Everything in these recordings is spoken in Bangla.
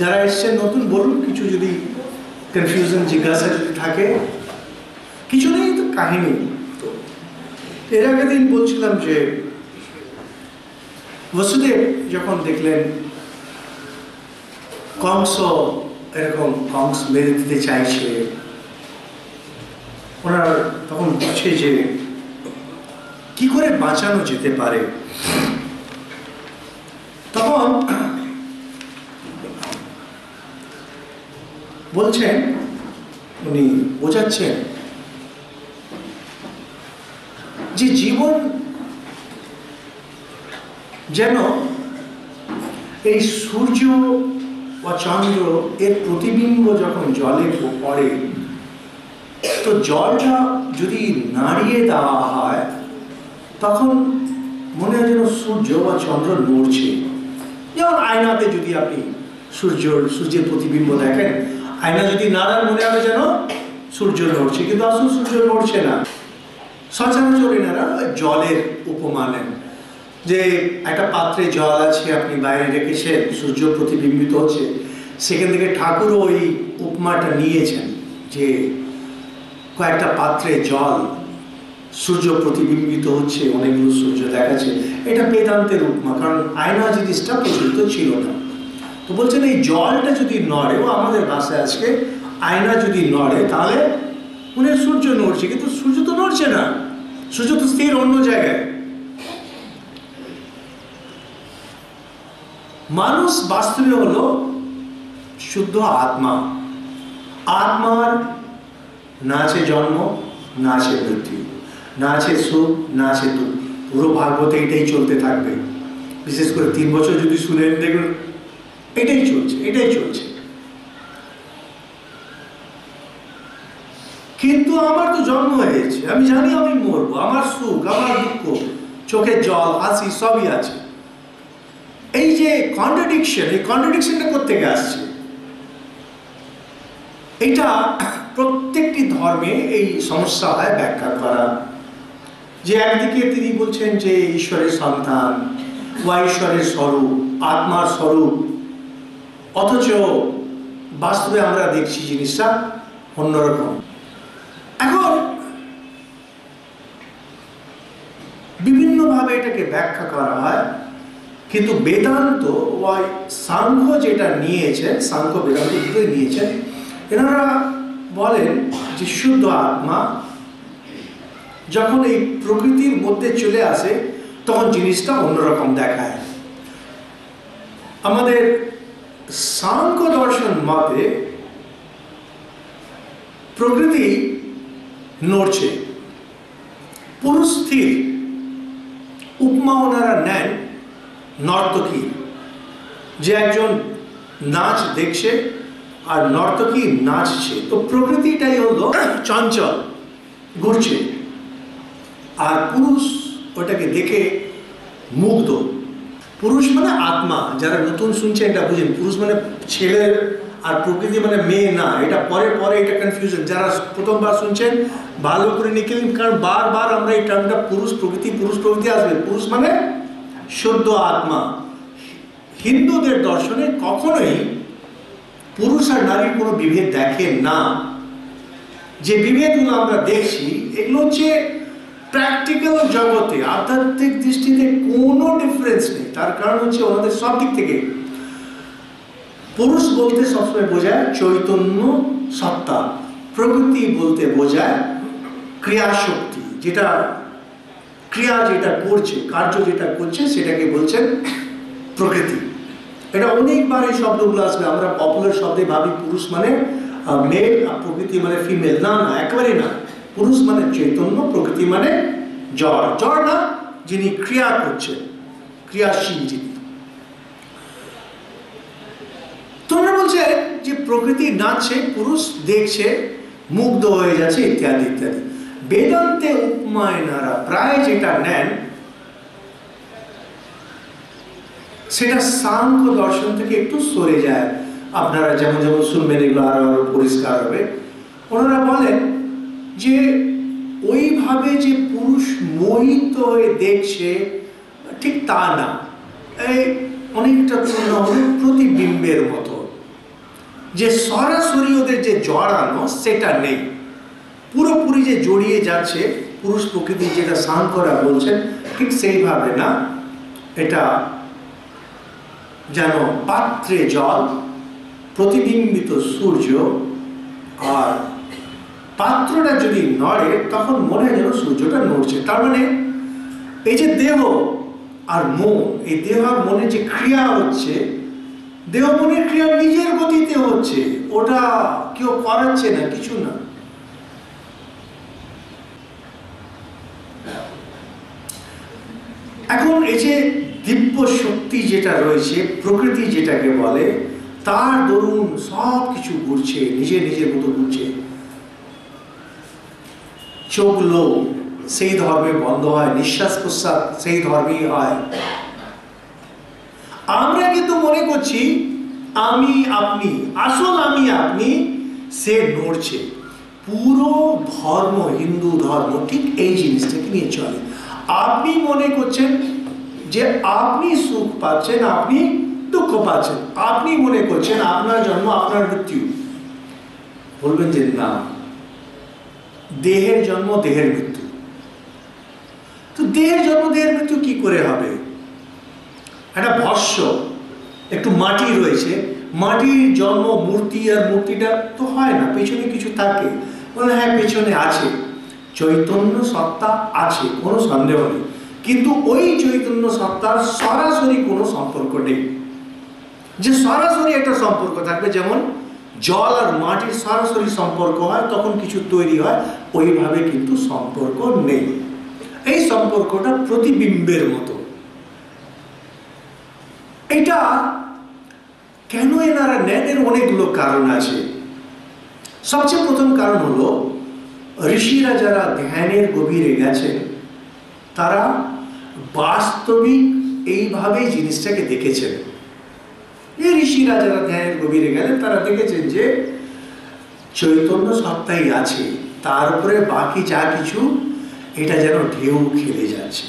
যারা এসছেন নতুন বলুন, কিছু যদি কনফিউশন জিজ্ঞাসা যদি থাকে। কিছু নেই তো কাহিনী। তো এর আগের দিন বলছিলাম যে বসুদেব যখন দেখলেন কংস এরকম কংস মেরে দিতে চাইছে, ওনার তখন বুঝছে যে কি করে বাঁচানো যেতে পারে। তখন বলছেন, উনি বোঝাচ্ছেন যে জীবন যেন এই সূর্য বা চন্দ্র এর প্রতিবিম্ব যখন জলে পড়ে, তো জলটা যদি নাড়িয়ে দেওয়া হয় তখন মনে হয় যেন সূর্য বা চন্দ্র নড়ছে। যেমন আয়নাতে যদি আপনি সূর্যের প্রতিবিম্ব দেখেন, আয়না যদি নাড়ার মনে হবে যেন সূর্য নড়ছে, কিন্তু আসলে সূর্য নড়ছে না। সচরাচর এনারা জলের উপমা নেন, যে একটা পাত্রে জল আছে, আপনি বাইরে রেখেছেন, সূর্য প্রতিবিম্বিত হচ্ছে। সেখান থেকে ঠাকুরও ওই উপমাটা নিয়েছেন যে কয়েকটা পাত্রে জল, সূর্য প্রতিবিম্বিত হচ্ছে, অনেকগুলো সূর্য দেখাচ্ছে। এটা বেদান্তের উপমা, কারণ আয়না জিনিসটা প্রচলিত ছিল না। তো বলছেন এই জলটা যদি নড়ে, ও আমাদের ভাষায় আজকে আয়না যদি নড়ে, তাহলে মনে সূর্য নড়ছে, কিন্তু সূর্য তো নড়ছে না, সূর্য তো স্থির অন্য জায়গায়। মানুষ বাস্তবে হলো শুদ্ধ আত্মা। আত্মার না আছে জন্ম, না আছে মৃত্যু, না আছে সুখ, না আছে দুঃখ। পুরো ভাগবতে এটাই চলতে থাকবে। বিশেষ করে 3 বছর যদি শুনেন, দেখুন এটাই চলছে, এটাই চলছে। কিন্তু আমার তো জন্ম হয়েছে, আমি জানি আমি মরবো, আমার সুখ, আমার দুঃখ, চোখের জল, হাসি সবই আছে। এই যে কন্ট্রাডিকশন, এই কন্ট্রাডিকশনটা কোত্থেকে আসছে? এটা প্রত্যেকটি ধর্মে এই সমস্যা হয় ব্যাখ্যা করা। যে একদিকে তিনি বলছেন যে ঈশ্বরের সন্তান বা ঈশ্বরের স্বরূপ, আত্মার স্বরূপ, অথচ বাস্তবে আমরা দেখছি জিনিসটা অন্যরকম। এখন বিভিন্নভাবে এটাকে ব্যাখ্যা করা হয়, কিন্তু বেদান্ত বা সাংখ্য যেটা নিয়েছেন, সাংখ্য বেদান্ত দুটোই নিয়েছেন, এনারা বলেন যে শুদ্ধ আত্মা যখন এই প্রকৃতির মধ্যে চলে আসে তখন জিনিসটা অন্যরকম দেখায়। আমাদের সাংখ্য দর্শন মতে প্রকৃতি নড়ছে, পুরুষ স্থির। উপমা ওনারা নেন নর্তকী, যে একজন নাচ দেখছে আর নর্তকী নাচছে। তো প্রকৃতিটাই হলো চঞ্চল, ঘুরছে, আর পুরুষ ওটাকে দেখে মুগ্ধ। পুরুষ মানে আত্মা। যারা নতুন শুনছে এটা বুঝেন, পুরুষ মানে ছেলের আর প্রকৃতি মানে মেয়ে না। এটা পরে পরে এটা কনফিউশন। যারা প্রথমবার শুনছেন ভালো করে নিকেন, কারণ বারবার আমরা এই টার্মটা পুরুষ প্রকৃতি আসবে। পুরুষ মানে শুদ্ধ আত্মা। হিন্দুদের দর্শনে কখনোই পুরুষ আর নারীর কোনো বিভেদ দেখেন না। যে বিভেদগুলো আমরা দেখছি এগুলো হচ্ছে প্র্যাকটিক্যাল জগতে আধ্যাত্মিক দৃষ্টিতে কোনো ডিফারেন্স নেই। তার কারণ হচ্ছে ওনাদের সব দিক থেকে পুরুষ বলতে সবসময় বোঝায় চৈতন্য সত্তা, প্রকৃতি বলতে বোঝায় ক্রিয়া শক্তি, যেটা ক্রিয়া যেটা করছে, কার্য যেটা করছে সেটাকে বলছেন প্রকৃতি। এটা অনেকবার এই শব্দগুলো আসবে, আমরা পপুলার শব্দে ভাবি পুরুষ মানে মেল আর প্রকৃতি মানে ফিমেল। না না, একেবারেই না। পুরুষ মানে চৈতন্য, প্রকৃতি মানে জড়। জড় না, যিনি ক্রিয়া করছেন, ক্রিয়াশীল যিনি। তোমরা বলছে যে প্রকৃতি নাচছে, পুরুষ দেখছে, মুগ্ধ হয়ে যাচ্ছে, ইত্যাদি ইত্যাদি। বেদান্তে উপমায়নারা প্রায় যেটা নেন সেটা সাংখ্য দর্শন থেকে একটু সরে যায়। আপনারা যেমন যেমন শুনবেন এগুলো আরো আরো পরিষ্কার হবে। ওনারা বলেন যে ওইভাবে যে পুরুষ মোহিত হয়ে দেখছে ঠিক তা না, এই অনেকটা তুলনা হলো প্রতিবিম্বের মতো, যে সরাসরি ওদের যে জড়ানো সেটা নেই, পুরোপুরি যে জড়িয়ে যাচ্ছে পুরুষ প্রকৃতি, যেটা সাংখ্যরা বলছেন ঠিক সেইভাবে না। এটা যেন পাত্রে জল, প্রতিবিম্বিত সূর্য, আর পাত্রটা যদি নড়ে তখন মনে হয় যেন সূর্যটা নড়ছে। তার মানে এই যে দেহ আর মন, এই দেহ আর মনে যে ক্রিয়া হচ্ছে, দেহ মনের ক্রিয়া নিজের গতিতে হচ্ছে, ওটা কেউ করাচ্ছে না, কিছু না। এখন এই যে দিব্য শক্তি যেটা রয়েছে, প্রকৃতি যেটাকে বলে, তার দরুন সব কিছু ঘুরছে, নিজের নিজের মতো ঘুরছে। চোখ লোক সেই ধর্মে বন্ধ হয়, নিঃশ্বাস প্রশ্বাস সেই ধর্মেই হয়। আমরা কিন্তু মনে করছি আমি আপনি, আসল আমি আপনি সে নড়ছে। পুরো ধর্ম, হিন্দু ধর্ম ঠিক এই জিনিসটাকে নিয়ে চলে। আপনি মনে করছেন যে আপনি সুখ পাচ্ছেন, আপনি দুঃখ পাচ্ছেন, আপনি মনে করছেন আপনার জন্ম আপনার মৃত্যু। বলবেন যে না, দেহের জন্ম দেহের মৃত্যু। তো দেহের জন্ম দেহের মৃত্যু কি করে হবে? একটা ভস্য, একটু মাটি রয়েছে, মাটির জন্ম মূর্তি, আর মূর্তিটা তো হয় না, পেছনে কিছু থাকে। বলে হ্যাঁ পেছনে আছে, চৈতন্য সত্তা আছে, কোনো সন্দেহ নেই, কিন্তু ওই চৈতন্য সত্তার সরাসরি কোনো সম্পর্ক নেই। যে সরাসরি একটা সম্পর্ক থাকবে, যেমন জল আর মাটির সরাসরি সম্পর্ক হয় তখন কিছু তৈরি হয়, ওইভাবে কিন্তু সম্পর্ক নেই। এই সম্পর্কটা প্রতিবিম্বের মতো। এটা কেন এনারা নেন, এর অনেকগুলো কারণ আছে। সবচেয়ে প্রথম কারণ হলো ঋষিরা যারা ধ্যানের গভীরে গেছেন তারা বাস্তবিক এইভাবেই জিনিসটাকে দেখেছেন। এই ঋষিরা যারা ধ্যানের গভীরে গেলেন তারা দেখেছেন যে চৈতন্য সত্তাই আছে, তার উপরে বাকি যা কিছু এটা যেন ঢেউ খেলে যাচ্ছে।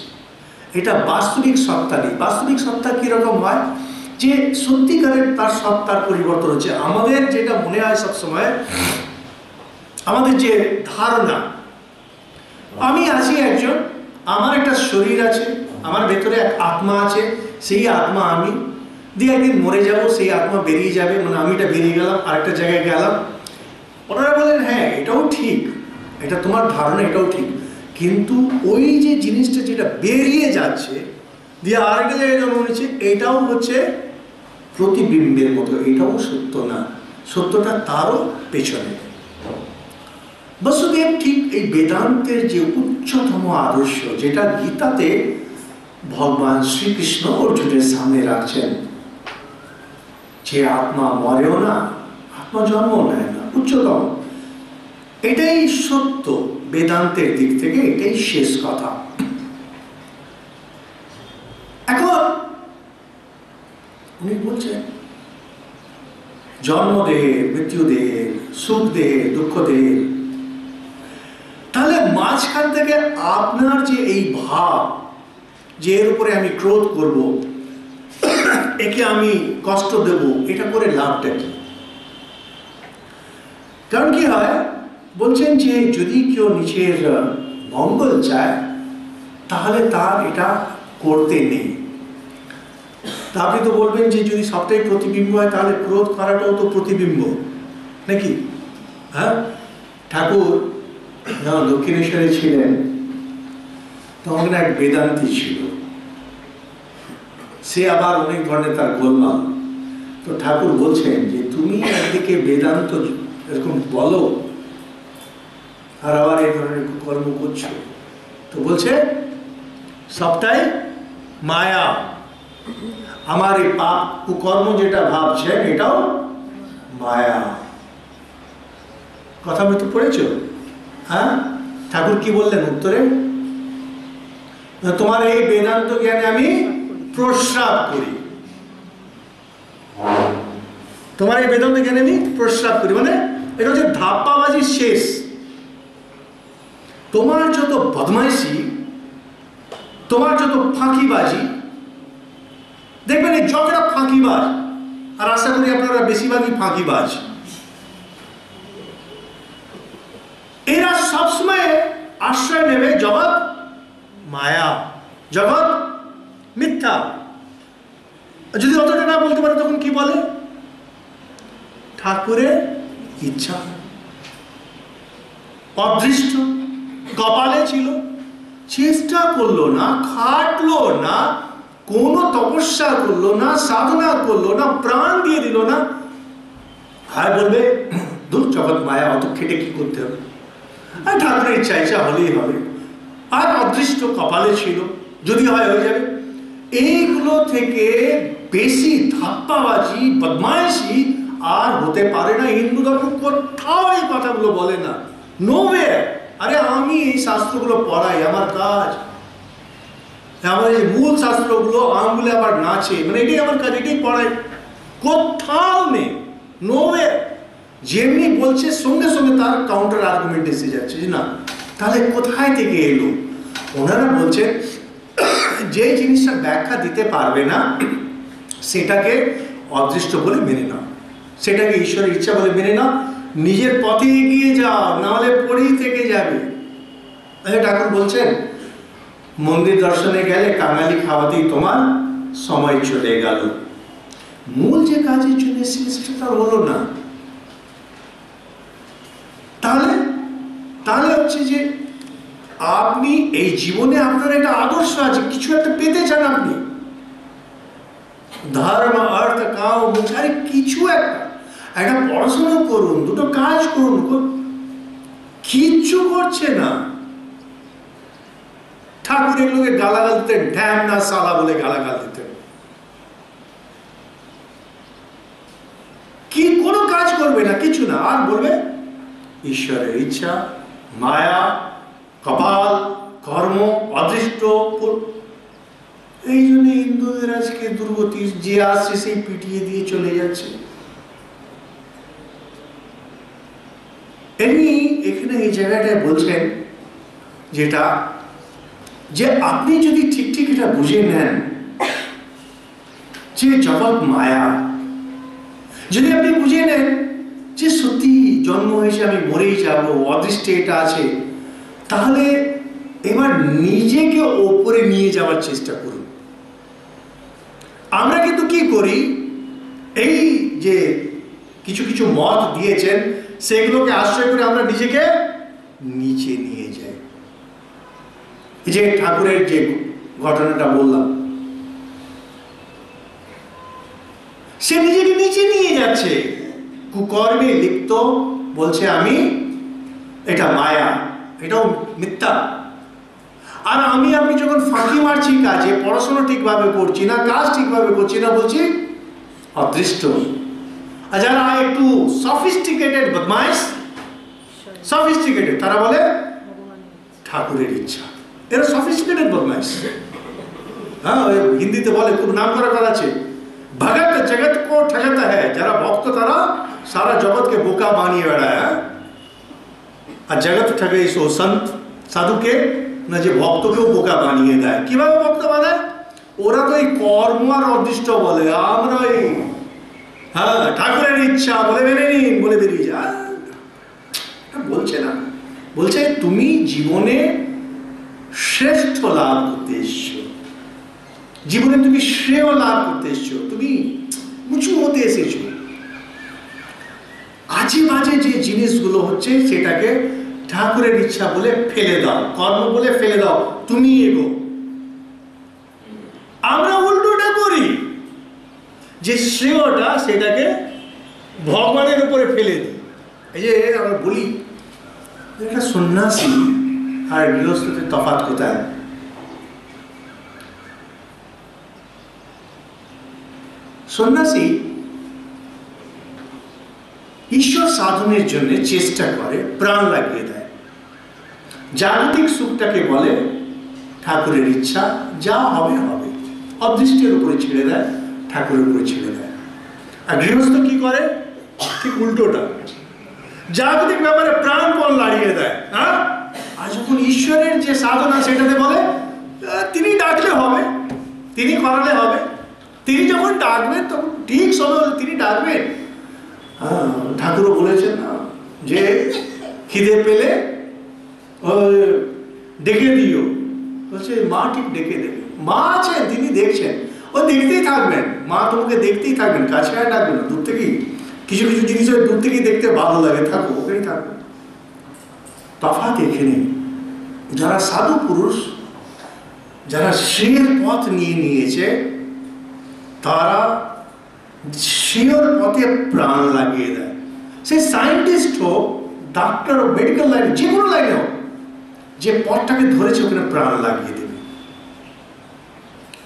এটা বাস্তবিক সত্তা নেই। বাস্তবিক সত্তা কিরকম হয়, যে সত্যিকারের তার সত্তার পরিবর্তন হচ্ছে। আমাদের যেটা মনে হয় সবসময়, আমাদের যে ধারণা, আমি আছি একজন, আমার একটা শরীর আছে, আমার ভেতরে এক আত্মা আছে, সেই আত্মা আমি, দিয়ে একদিন মরে যাব, সেই আত্মা বেরিয়ে যাবে, মানে আমিটা বেরিয়ে গেলাম, আরেকটা জায়গায় গেলাম। ওনারা বলেন হ্যাঁ এটাও ঠিক, এটা তোমার ধারণা, এটাও ঠিক, কিন্তু ওই যে জিনিসটা যেটা বেরিয়ে যাচ্ছে দিয়ে আরেকটা জায়গায় জন্ম নিচ্ছে, এটাও হচ্ছে প্রতিবিম্বের মতো, এটাও সত্য না, সত্যটা তারও পেছনে। বসুদেব ঠিক এই বেদান্তের যে উচ্চতম আদর্শ, যেটা গীতাতে ভগবান শ্রীকৃষ্ণ অর্জুনের সামনে রাখছেন, যে আত্মা মরেও না, আত্মা জন্ম নেয় না, উচ্চতম, এটাই সত্য। বেদান্তের দিক থেকে এটাই শেষ কথা। এখন উনি বলছেন জন্ম দেহের, মৃত্যু দেহের, সুখ দেহের, দুঃখ দেহের। তাহলে মাঝখান থেকে আপনার যে এই ভাব যে এর উপরে আমি ক্রোধ করব, একে আমি কষ্ট দেব, এটা করে লাভটা কি? কারণ কি হয়, বলছেন যে যদি কেউ নিজের মঙ্গল চায় তাহলে তার এটা করতে নেই। তা আপনি তো বলবেন যে যদি সবটাই প্রতিবিম্ব হয় তাহলে ক্রোধ করাটাও তো প্রতিবিম্ব নাকি? হ্যাঁ, ঠাকুর যখন দক্ষিণেশ্বরে ছিলেন তখন এক বেদান্তি ছিল, সে আবার অনেক ধরনের তার গোলমাল। তো ঠাকুর বলছেন যে তুমি একদিকে বেদান্ত এরকম বলো আর আবার এই ধরনের কর্ম করছো, তো বলছে সবটাই মায়া, আমার এই পাপ কুকর্ম যেটা ভাবছেন এটাও মায়া। কথা বলতে পড়েছো? হ্যাঁ, ঠাকুর কি বললেন উত্তরে? তোমার এই বেদান্ত জ্ঞানে আমি প্রস্রাব করি, তোমার এই বেদান্ত জ্ঞানে আমি প্রস্রাব করি, মানে এটা হচ্ছে ধাপ্পাবাজির শেষ। তোমার যত বদমাইশি, তোমার যত ফাঁকিবাজি, দেখবেন এই যতটা ফাঁকিবাজ, আর আশা করি আপনারা বেশিরভাগই ফাঁকিবাজ, এরা সবসময় আশ্রয় নেবে জগৎ মায়া, জগৎ মিথ্যা। যদি অতটা না বলতে পারে তখন কি বলে? ঠাকুরের ইচ্ছা, অদৃষ্ট, কপালে ছিল, চেষ্টা করলো না, খাটলো না, কোনো তপস্যা করলো না, সাধনা করলো না, প্রাণ দিয়ে দিল না, আর বলবে দূর জগৎ মায়া, অত খেটে কি করতে হবে, আর ঠাকুরের ইচ্ছা, ইচ্ছা হলেই হবে, আর অদৃষ্ট কপালে ছিল, যদি হয় হয়ে যাবে। এইগুলো থেকে বেশি ধাপ্পাবাজি, বদমাইশি আর হতে পারে না। হিন্দু ধর্ম কোথাও এই কথাগুলো বলে না, নোওয়ে। আরে আমি এই শাস্ত্রগুলো পড়াই, আমার কাজ, আমার এই মূল শাস্ত্রগুলো আঙুলে আবার নাচে, মানে এটাই আমার কাজ, এটাই পড়াই, কোথাও নেই, নোওয়ে। যেমনি বলছে সঙ্গে সঙ্গে তার কাউন্টার আর্গুমেন্ট এসে যাচ্ছে যে না, তাহলে কোথায় থেকে এলো? ওনারা বলছেন যে জিনিসটা ব্যাখ্যা দিতে পারবে না সেটাকে অদৃষ্ট বলে মেনে নাও, সেটাকে ঈশ্বরের ইচ্ছা বলে মেনে নাও, নিজের পথে এগিয়ে যাও, নাহলে পড়েই থেকে যাবে। ঠাকুর বলছেন মন্দির দর্শনে গেলে কাঙালি খাওয়াতেই তোমার সময় চলে গেল, মূল যে কাজের জন্য সেটা হলো না। তাহলে তাহলে হচ্ছে যে আপনি এই জীবনে আপনার একটা আদর্শ আছে, কিছু একটা পেতে চান আপনি, ধর্ম, অর্থ, কাম, মোক্ষ, আরে কিছু একটা পড়াশোনা করুন, দুটো কাজ করুন, কিচ্ছু করছে না। ঠাকুর এগুলোকে গালাগাল দিতেন, ঢ্যাম না সালা বলে গালাগাল দিতেন, কি কোনো কাজ করবে না, কিছু না, আর বলবে ঈশ্বরের ইচ্ছা, মায়া, কপাল, কর্ম, অদৃষ্ট। এই জন্য হিন্দুদের আজকে দুর্গতি, যে আসছে সেই পিটিয়ে দিয়ে চলে যাচ্ছে। এমনি এখানে এই জায়গাটায় বলছেন যেটা, যে আপনি যদি ঠিক ঠিক এটা বুঝে নেন যে জগৎ মায়া, যদি আপনি বুঝে নেন যে সত্যি জন্ম হয়েছে আমি মরেই যাব, অদৃষ্টে এটা আছে, তাহলে এবার নিজেকে ওপরে নিয়ে যাওয়ার চেষ্টা করুন। আমরা কিন্তু কি করি, এই যে কিছু কিছু মত দিয়েছেন সেগুলোকে আশ্রয় করে আমরা নিজেকে নিচে নিয়ে যাই। এই যে ঠাকুরের যে ঘটনাটা বললাম, সে নিজেকে নিচে নিয়ে যাচ্ছে, কুকর্মে লিপ্ত, বলছে আমি, এটা মায়া, এটাও মিথ্যা। আর আমি আপনি যখন ফাঁকি মারছি কাজে, পড়াশোনা ঠিকভাবে করছি না, কাজ ঠিকভাবে করছি না, বলছি অদৃষ্ট। আর যারা একটু সফিস্টিকেটেড বদমাইশ, সফিস্টিকেটেড, তারা বলে ঠাকুরের ইচ্ছা, এরা সফিস্টিকেটেড বদমাইশ। হ্যাঁ, হিন্দিতে বলে, খুব নাম করা কথা আছে, ভগত জগৎ কো ঠগাতা হ্যায়, যারা ভক্ত তারা সারা জগৎকে বোকা বানিয়ে বেড়ায়। আর জগৎ ঠগে ও সন্ত সাধুকে না, যে ভক্তকেও বোকা বানিয়ে দেয়। কিভাবে ভক্ত বানায়? ওরা তো এই কর্ম আর অদৃষ্ট বলে, আমরা এই হ্যাঁ ঠাকুরের ইচ্ছা বলে মেনে নিন, বলে বেরিয়ে যায়। বলছে না, বলছে তুমি জীবনে শ্রেষ্ঠ লাভ করতে এসছো, জীবনে তুমি শ্রেয় লাভ করতে এসছো, তুমি উঁচু হতে এসেছো। আজে বাজে যে জিনিসগুলো হচ্ছে সেটাকে ঠাকুরের ইচ্ছা বলে ফেলে দাও, কর্ম বলে ফেলে দাও, তুমি এগো। আমরা উল্টোটা করি, যে শ্রেয়টা সেটাকে ভগবানের উপরে ফেলে দিই। এই যে আমরা বলি একটা সন্ন্যাসী আর গৃহস্থদের তফাৎ কোথায়? সন্ন্যাসী ঈশ্বর সাধনের জন্য চেষ্টা করে, প্রাণ লাগিয়ে দেয়, জাগতিক সুখটাকে বলে ঠাকুরের ইচ্ছা, যা হবে হবে, অদৃষ্টের উপরে ছেড়ে দেয়, ঠাকুরের উপরে ছেড়ে দেয়। আর গৃহস্থ কি করে? ঠিক উল্টোটা, জাগতিক ব্যাপারে প্রাণপণ লাগিয়ে দেয়। হ্যাঁ, আর যখন ঈশ্বরের যে সাধনা সেটাতে বলে তিনি ডাকলে হবে, তিনি করালে হবে, তিনি যখন ডাকবেন তখন ঠিক সময় তিনি ডাকবেন। ঠাকুরও বলেছেন না যে খিদে পেলে ডেকে দিও, বলছে মা ঠিক ডেকে দেবে, মা আছেন, তিনি দেখছেন, ও দেখতেই থাকবেন, মা তোমাকে দেখতেই থাকবেন, কাছে আর ডাকবেন না, দূর থেকেই। কিছু কিছু জিনিস দূর থেকেই দেখতে ভালো লাগে, থাকো ওখানেই থাকবে। তফাৎ এখানে যারা সাধু পুরুষ, যারা শ্রেয়ের পথ নিয়ে নিয়েছে, তারা শ্রেয়র পথে প্রাণ লাগিয়ে দেয়। সে সায়েন্টিস্ট হোক, ডাক্তার হোক, মেডিকেল লাইনে, যে কোনো লাইনে হোক, যে পথটাকে ধরেছে ওখানে প্রাণ লাগিয়ে দেবে।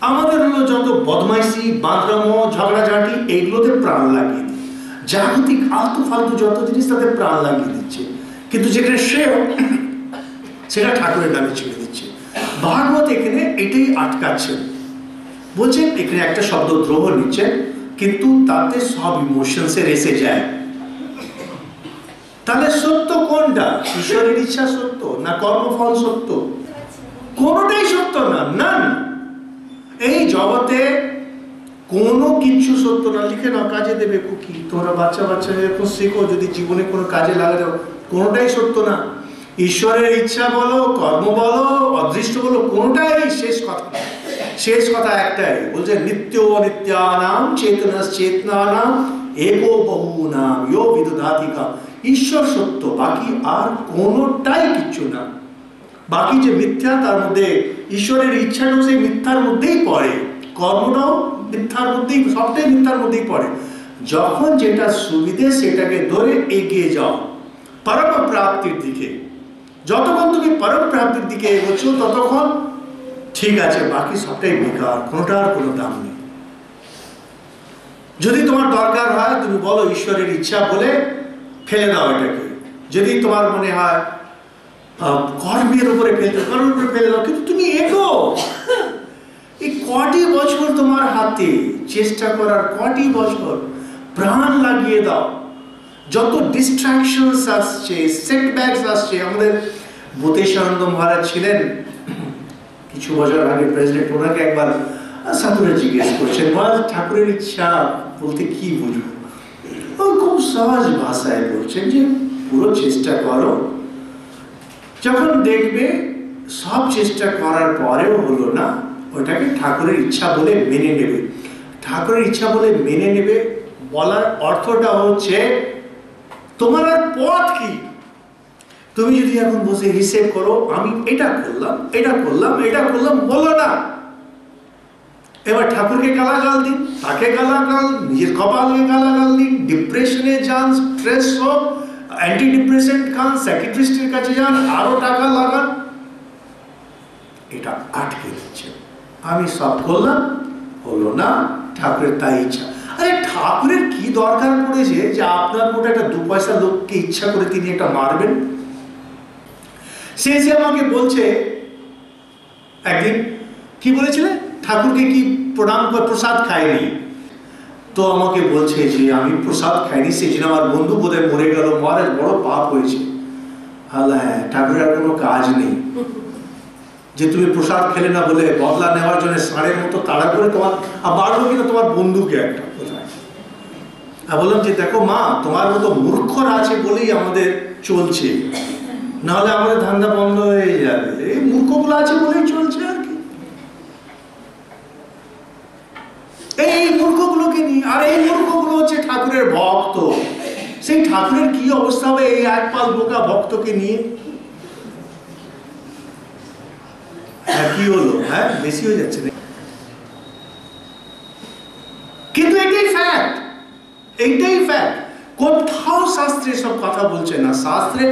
আমাদের হলো যত বদমাইশি, বাঁদরামো, ঝগড়াঝাঁটি, এইগুলোতে প্রাণ লাগিয়ে দিই। জাগতিক আলতু ফালতু যত জিনিস তাদের প্রাণ লাগিয়ে দিচ্ছে, কিন্তু যেখানে শ্রেয় সেটা ঠাকুরের নামে ছেড়ে দিচ্ছে। ভাগবত এখানে এটাই আটকাচ্ছেন, বলছেন এখানে একটা শব্দ দ্রোহ নিচ্ছেন, কিন্তু তাতে সব ইমোশনসের এসে যায়। তাহলে সত্য কোনটা? ঈশ্বরের ইচ্ছা সত্য না কর্মফল সত্য? কোনটাই সত্য না, নান। এই জগতে কোনো কিছু সত্য না। লিখে নাও, কাজে দেবে কুকি। তোমরা বাচ্চা বাচ্চা এরকম শেখো, যদি জীবনে কোনো কাজে লাগাও, কোনোটাই সত্য না। ঈশ্বরের ইচ্ছা বলো, কর্ম বলো, অদৃষ্ট বলো, কোনোটাই শেষ কথা। শেষ কথা একটাই, বলছে নিত্য নিত্যানাম চেতনাস চেতনানাম এগো বহুনাম ইয়ো বিদধাতিকা। ঈশ্বর সত্য, বাকি আর কোনোটাই কিচ্ছু না। বাকি যে মিথ্যা, তার মধ্যে ঈশ্বরের ইচ্ছাটাও সেই মিথ্যার মধ্যেই পড়ে, কর্মটাও মিথ্যার মধ্যেই, সবটাই মিথ্যার মধ্যেই পড়ে। যখন যেটা সুবিধে সেটাকে ধরে এগিয়ে যাও পরম প্রাপ্তির দিকে। যতক্ষণ তুমি পরম প্রাপ্তির দিকে এগোচ্ছ ততক্ষণ ঠিক আছে, বাকি সবটাই বেকার, কোনোটার কোনো দাম নেই। যদি তোমার দরকার হয় তুমি বলো ঈশ্বরের ইচ্ছা বলে ফেলে দাও এটাকে। যদি তোমার মনে হয় কর্মের উপরে ফেলতে, কর্মের উপরে ফেলে দাও, কিন্তু তুমি এগো। এই কটি বছর তোমার হাতে, চেষ্টা করার কটি বছর, প্রাণ লাগিয়ে দাও। যত ডিস্ট্রাকশনস আসছে, সেটব্যাকস আসছে। আমাদের বোতেশানন্দ মহারাজ ছিলেন কিছু বছর আগে প্রেসিডেন্ট, ওনাকে একবার সাধুরা জিজ্ঞেস করছেন, মহারাজ ঠাকুরের ইচ্ছা বলতে কি বুঝবো? ও খুব সহজ ভাষায় বলছেন যে পুরো চেষ্টা করো, যখন দেখবে সব চেষ্টা করার পরেও হলো না, ওটাকে ঠাকুরের ইচ্ছা বলে মেনে নেবে। ঠাকুরের ইচ্ছা বলে মেনে নেবে বলার অর্থটা হচ্ছে তোমার আর পথ কি? তুমি যদি এখন বসে হিসেব করো, আমি এটা করলাম, এটা করলাম, এটা করলাম, বলো না। এবার ঠাকুরকে গালাগাল দিন, তাকে গালাগাল, নিজের কপালকে গালাগাল দিন, ডিপ্রেশনে যান, স্ট্রেস হোক, অ্যান্টি ডিপ্রেসেন্ট খান, সাইকিয়াট্রিস্টের কাছে যান, আরো টাকা লাগান, এটা আটকে দিচ্ছে। আমি সব করলাম, হলো না, ঠাকুরের তাই ইচ্ছা। আরে ঠাকুরের কি দরকার পড়েছে যে আপনার মতো একটা 2 পয়সা লোককে ইচ্ছা করে তিনি একটা মারবেন? সে যে আমাকে বলছে একদিন, কি বলেছিলে, ঠাকুরকে কি প্রণাম করে প্রসাদ খায়নি, তো আমাকে বলছে যে আমি প্রসাদ খাইনি, সেই জন্য আমার বন্ধু বোধহয় মরে গেল, মহারাজ বড় পাপ হয়েছে। হ্যাঁ, ঠাকুরের আর কোনো কাজ নেই যে তুমি প্রসাদ খেলে না বলে বদলা নেওয়ার জন্য ষাঁড়ের মতো তাড়া করে তোমার বাড়লো কিনা তোমার বন্ধুকে একটা কোথায়। বললাম যে দেখো মা, তোমার মতো মূর্খরা আছে বলেই আমাদের চলছে, নাহলে আমাদের ধান্দা বন্ধ হয়ে যাবে। এই মূর্খগুলো আছে বলেই চলছে আর কি, এই মূর্খগুলোকে নিয়ে। আর এই মূর্খগুলো হচ্ছে ঠাকুরের ভক্ত। সেই ঠাকুরের কি অবস্থা হবে এই এক পাল বোকা ভক্তকে নিয়ে? কি হলো? হ্যাঁ, বেশি হয়ে যাচ্ছে না, কিন্তু এটাই ফ্যাক্ট, এইটাই ফ্যাক্ট। কোথাও শাস্ত্রে সব কথা বলছে না। শাস্ত্রে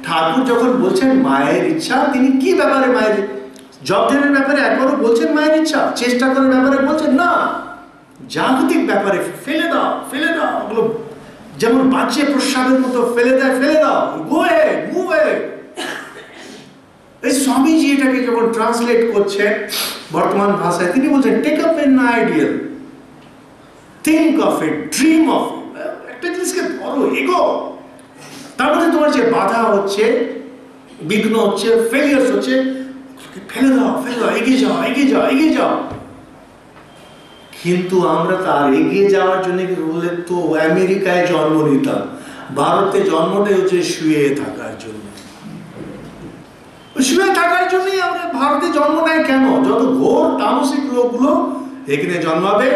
ঠাকুর যখন বলছেন মায়ের ইচ্ছা, তিনি কি ব্যাপারে মায়ের জব ধ্যানের ব্যাপারে একবারও বলছেন মায়ের ইচ্ছা? চেষ্টা করার ব্যাপারে বলছেন না। জাগতিক ব্যাপারে ফেলে দাও, ফেলে দাও, ওগুলো যেমন বাচ্চা প্রস্রাবের মতো ফেলে দেয়, ফেলে দাও, গো হেড, মুভ হেড। এই স্বামীজি এটাকে যখন ট্রান্সলেট করছেন বর্তমান ভাষায়, তিনি বলছেন take up an ideal, think of it, dream of it, একটা জিনিসকে ধরো, এগো। তারপরে তোমার যে বাধা হচ্ছে, বিঘ্ন হচ্ছে, ফেলিয়ার্স হচ্ছে, ফেলে দাও, ফেলে দাও, এগিয়ে যাও, এগিয়ে যাও, এগিয়ে যাও। কিন্তু আমরা তার এগিয়ে যাওয়ার জন্য বলে তো আমেরিকায় জন্ম নিতাম, ভারতে জন্মটাই হচ্ছে শুয়ে থাকার জন্য। শুয়ে থাকার জন্যই আমরা ভারতে জন্ম নেয় কেন? যত ঘোর তামসিক লোকগুলো এখানে জন্মাবে,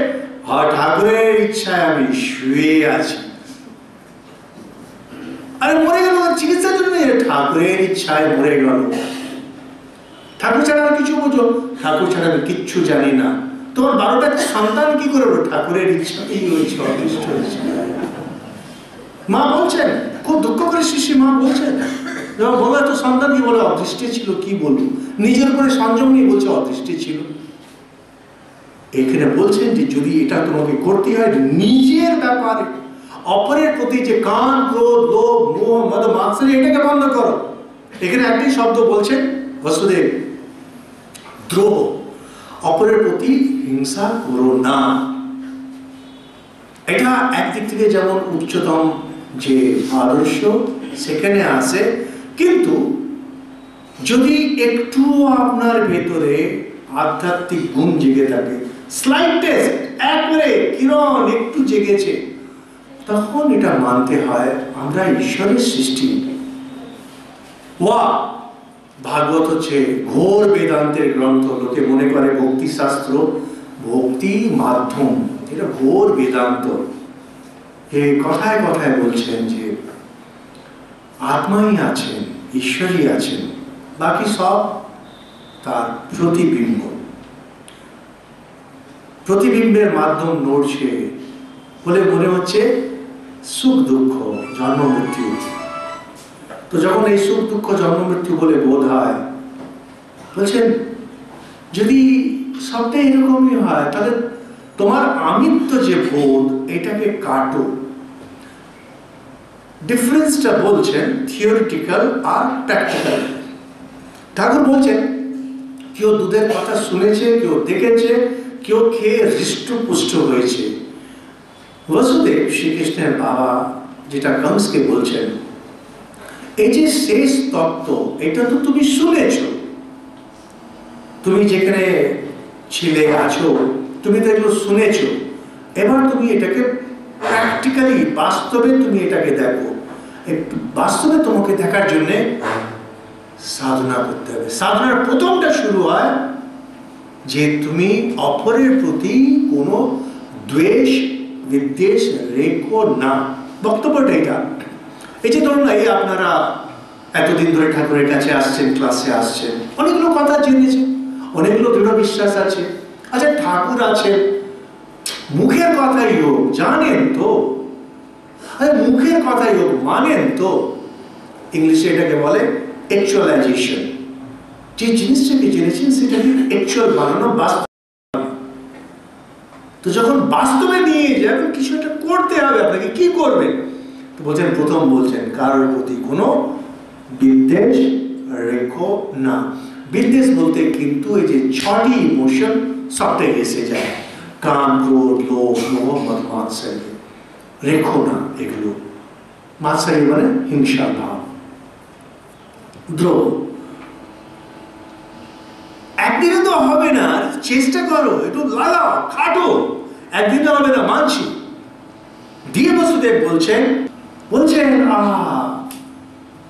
আর ঠাকুরের ইচ্ছায় আমি শুয়ে আছি। আরে মরে গেল চিকিৎসার জন্য, ঠাকুরের ইচ্ছায় মরে গেল। ঠাকুর ছাড়া আর কিছু বোঝো? ঠাকুর ছাড়া আমি কিচ্ছু জানি না। তোমার 12টা সন্তান কি করে হলো? ঠাকুরের ইচ্ছাতেই হয়েছে, অদৃষ্ট হয়েছে। মা বলছেন, খুব দুঃখ করে শিশি মা বলছেন, যখন বলো এত সন্তান, কি বলে অদৃষ্টে ছিল, কি বলবো, নিজের উপরে সংযম নিয়ে বলছে অদৃষ্টে ছিল। এখানে বলছেন যে যদি এটা তোমাকে করতে হয় নিজের ব্যাপারে, অপরের প্রতি যে কাম, ক্রোধ, লোভ, মোহ, মদ, মাৎসর্য, এটাকে বন্ধ করো। এখানে একটি শব্দ বলছেন বসুদেব, দ্রোহ, অপরের প্রতি হিংসা করো না। এটা একদিক থেকে যেমন উচ্চতম যে আদর্শ সেখানে আসে, কিন্তু যদি একটু আপনার ভেতরে আধ্যাত্মিক গুণ জেগে থাকে, স্লাইটেস্ট একবারে কিরণ একটু জেগেছে, তখন এটা মানতে হয় আমরা ঈশ্বরের সৃষ্টি। ভাগবত হচ্ছে ঘোর বেদান্তের গ্রন্থ। লোকে মনে করে ভক্তি শাস্ত্র, ভক্তি মাধ্যম, এটা ঘোর বেদান্ত। এই কথায় কথায় বলছেন যে আত্মাই আছেন, ঈশ্বরই আছেন, বাকি সব তার প্রতিবিম্ব। প্রতিবিম্বের মাধ্যম নড়ছে বলে মনে হচ্ছে সুখ দুঃখ জন্ম মৃত্যু। তো যখন এই সুখ দুঃখ জন্ম মৃত্যু বলে বোধ হয়, বলছেন যদি সবটাই এরকমই হয়, তাহলে তোমার আমিত্ব যে বোধ, এটাকে কাটো। ডিফারেন্সটা বলছেন থিওরিটিক্যাল আর প্র্যাকটিক্যাল। ঠাকুর বলছেন কেউ দুধের কথা শুনেছে, কেউ দেখেছে, কেউ খেয়ে হৃষ্টপুষ্ট হয়েছে। বসুদেব শ্রীকৃষ্ণের বাবা যেটা কংসকে বলছেন, এই যে শেষ তত্ত্ব, এটা তো তুমি শুনেছ, তুমি যেখানে ছিলে আছো, তুমি তো এগুলো শুনেছ, এবার তুমি এটাকে প্র্যাকটিক্যালি বাস্তবে তুমি এটাকে দেখো। বাস্তবে তোমাকে দেখার জন্য সাধনা করতে হবে। সাধনার প্রথমটা শুরু হয় যে তুমি অপরের প্রতি কোনো দ্বেষ বিদ্বেষ রেখো না। বক্তব্যটা এটা। এই যে ধরুন এই আপনারা এতদিন ধরে ঠাকুরের কাছে আসছেন, ক্লাসে আসছেন, অনেকগুলো কথা জেনেছেন, অনেকগুলো দৃঢ় বিশ্বাস আছে। আচ্ছা, ঠাকুর আছেন, মুখের কথাই হোক জানেন তো, আরে মুখের কথাই হোক মানেন তো। ইংলিশে এটাকে বলে অ্যাকচুয়ালাইজেশন। যে জিনিসটাকে জেনেছেন সেটাকে অ্যাকচুয়াল বানানো, বাস্তব। তো যখন বাস্তবে নিয়ে যাবেন, কিছু একটা করতে হবে আপনাকে, কি করবেন? তো বলছেন, প্রথম বলছেন কারোর প্রতি কোনো বিদ্বেষ রেখো না। বিদ্বেষ বলতে কিন্তু এই যে 6টি ইমোশন সবটাই এসে যায়, কাম, ক্রোধ, লোভ, মোহ, মদ, মাৎসর্য, রেখো না এগুলো। মাৎসর্য মানে হিংসা ভাব, দ্রোহ। একদিনে তো হবে না, চেষ্টা করো, একটু লাগাও, খাটো, একদিনে হবে না, মানছি। দিয়ে বসুদেব বলছেন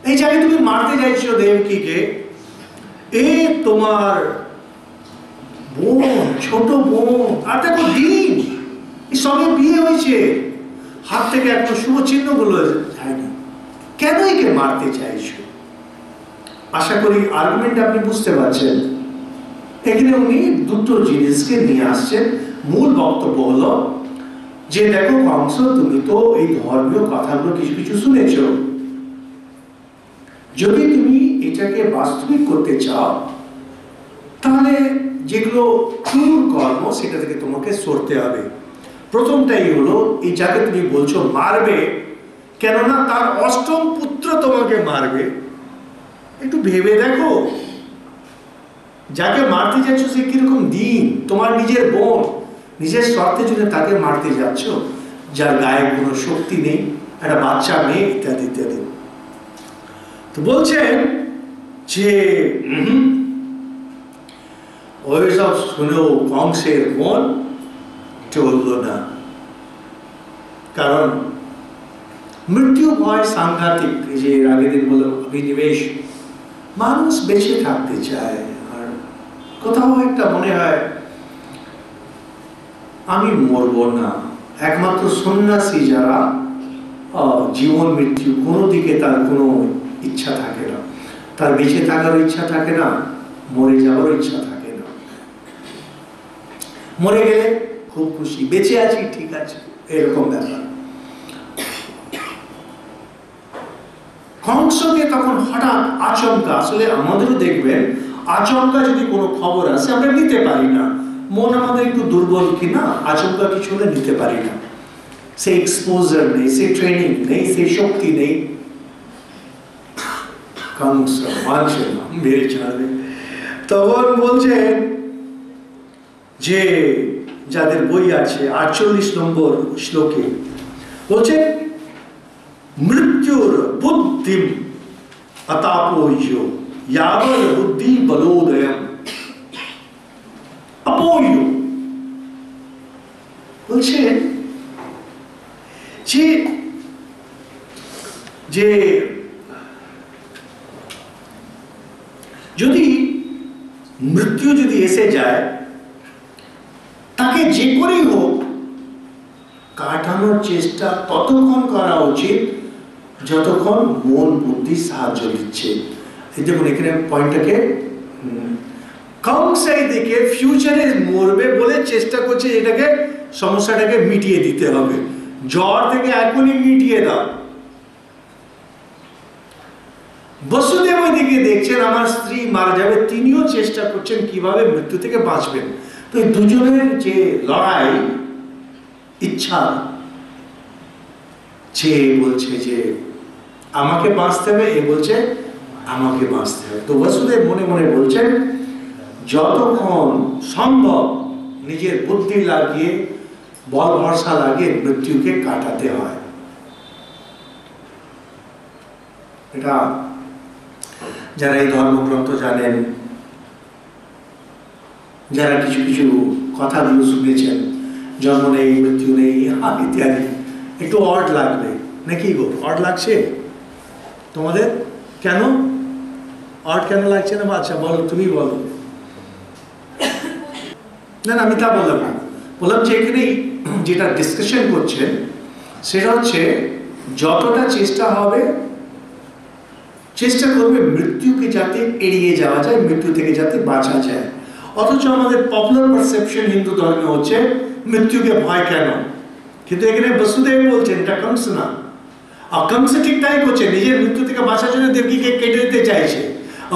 এই যাকে তুমি মারতে চাইছো দেবকীকে, এ তোমার বোন, ছোট বোন। আর দেখো দিন সবে বিয়ে হয়েছে, হাত থেকে এখনো শুভ চিহ্ন গুলো যায়নি, কেন একে মারতে চাইছো? আশা করি আর্গুমেন্ট আপনি বুঝতে পারছেন। এখানে উনি দুটো জিনিসকে নিয়ে আসছেন। মূল বক্তব্য হলো যে দেখো কংস, তুমি তো এই ধর্মীয় কথাগুলো কিছু কিছু শুনেছ, যদি তুমি এটাকে বাস্তবিক করতে চাও তাহলে যেগুলো ক্রূর কর্ম সেটা থেকে তোমাকে সরতে হবে। প্রথমটাই হলো এই যাকে তুমি বলছো মারবে, কেননা তার অষ্টম পুত্র তোমাকে মারবে। একটু ভেবে দেখো, যাকে মারতে যাচ্ছ সে কিরকম দিন, তোমার নিজের বোন, নিজের স্বার্থের জন্য তাকে মারতে যাচ্ছ, যার গায়ে কোনো শক্তি নেই, একটা বাচ্চা মেয়ে, ইত্যাদি ইত্যাদি। তো বলছেন যে ওই সব শুনেও কংসের মন চলল না, কারণ মৃত্যু ভয় সাংঘাতিক। যে আগের দিন বললাম অভিনিবেশ, মানুষ বেঁচে থাকতে চায়, আর কোথাও একটা মনে হয় আমি মরবো না। একমাত্র সন্ন্যাসী যারা জীবন মৃত্যু কোনো দিকে তার কোনো ইচ্ছা থাকে না, তার বেঁচে থাকার ইচ্ছা থাকে না, মরে যাওয়ার ইচ্ছা থাকে না। মরে গেলে খুব খুশি, বেঁচে আছি ঠিক আছে, এরকম ব্যাপার। কংসকে তখন হঠাৎ আচমকা, আসলে আমাদেরও দেখবেন আচমকা যদি কোনো খবর আসে আমরা নিতে পারি না, মন আমাদের একটু দুর্বল কিনা, আচমকা কিছু হলে নিতে পারি না। সেই এক্সপোজার নেই, সেই ট্রেনিং নেই, সেই শক্তি নেই। কংস মানছে না, মেরে ছাড়বে। তখন বলছেন যে যাদের বই আছে 48 নম্বর শ্লোকে বলছে মৃত্যুর বুদ্ধিম অতাপোহ্য यावद बुद्धि बलोदयम अपोह्य। বলছেন যে যদি মৃত্যু যদি এসে যায়, তাকে যে করেই হোক কাটানোর চেষ্টা ততক্ষণ করা উচিত যতক্ষণ মন বুদ্ধি সাহায্য দিচ্ছে। দেখুন এখানে পয়েন্টটাকে, কংস এইদিকে ফিউচারে মরবে বলে চেষ্টা করছে এটাকে, সমস্যাটাকে মিটিয়ে দিতে হবে। জ্বর থেকে এখনই মিটিয়ে দাও। বসুদেব ওইদিকে দেখছেন আমার স্ত্রী মারা যাবে, তিনিও চেষ্টা করছেন কিভাবে মৃত্যু থেকে বাঁচবেন। তো এই দুজনের যে লড়াই, ইচ্ছা, যে বলছে যে আমাকে বাঁচতে হবে, এ বলছে আমাকে বাঁচতে হবে। তো বসুদেব মনে মনে বলছেন যতক্ষণ সম্ভব নিজের বুদ্ধি লাগিয়ে, বল ভরসা লাগিয়ে মৃত্যুকে কাটাতে হয়। এটা যারা এই ধর্মগ্রন্থ জানেন, যারা কিছু কিছু কথাগুলো শুনেছেন, জন্ম নেই, মৃত্যু নেই ইত্যাদি, একটু অড লাগবে নাকি গো? অড লাগছে তোমাদের? কেন অড কেন লাগছে না? আচ্ছা বলো, তুমি বলো। না না, আমি তা বললাম না, বললাম যে এখানে যেটা ডিসকাশন করছেন সেটা হচ্ছে যতটা চেষ্টা হবে, চেষ্টা করবে মৃত্যুকে যাতে এড়িয়ে যাওয়া যায়, মৃত্যু থেকে যাতে বাঁচা যায়। অথচ আমাদের পপুলার পারসেপশন হিন্দু ধর্মে হচ্ছে মৃত্যুকে ভয় কেন, কিন্তু এখানে বসুদেব বলছেন এটা কংস না। আর কংস ঠিক তাই করছে, নিজের মৃত্যু থেকে বাঁচার জন্য দেবকীকে কেটে দিতে চাইছে।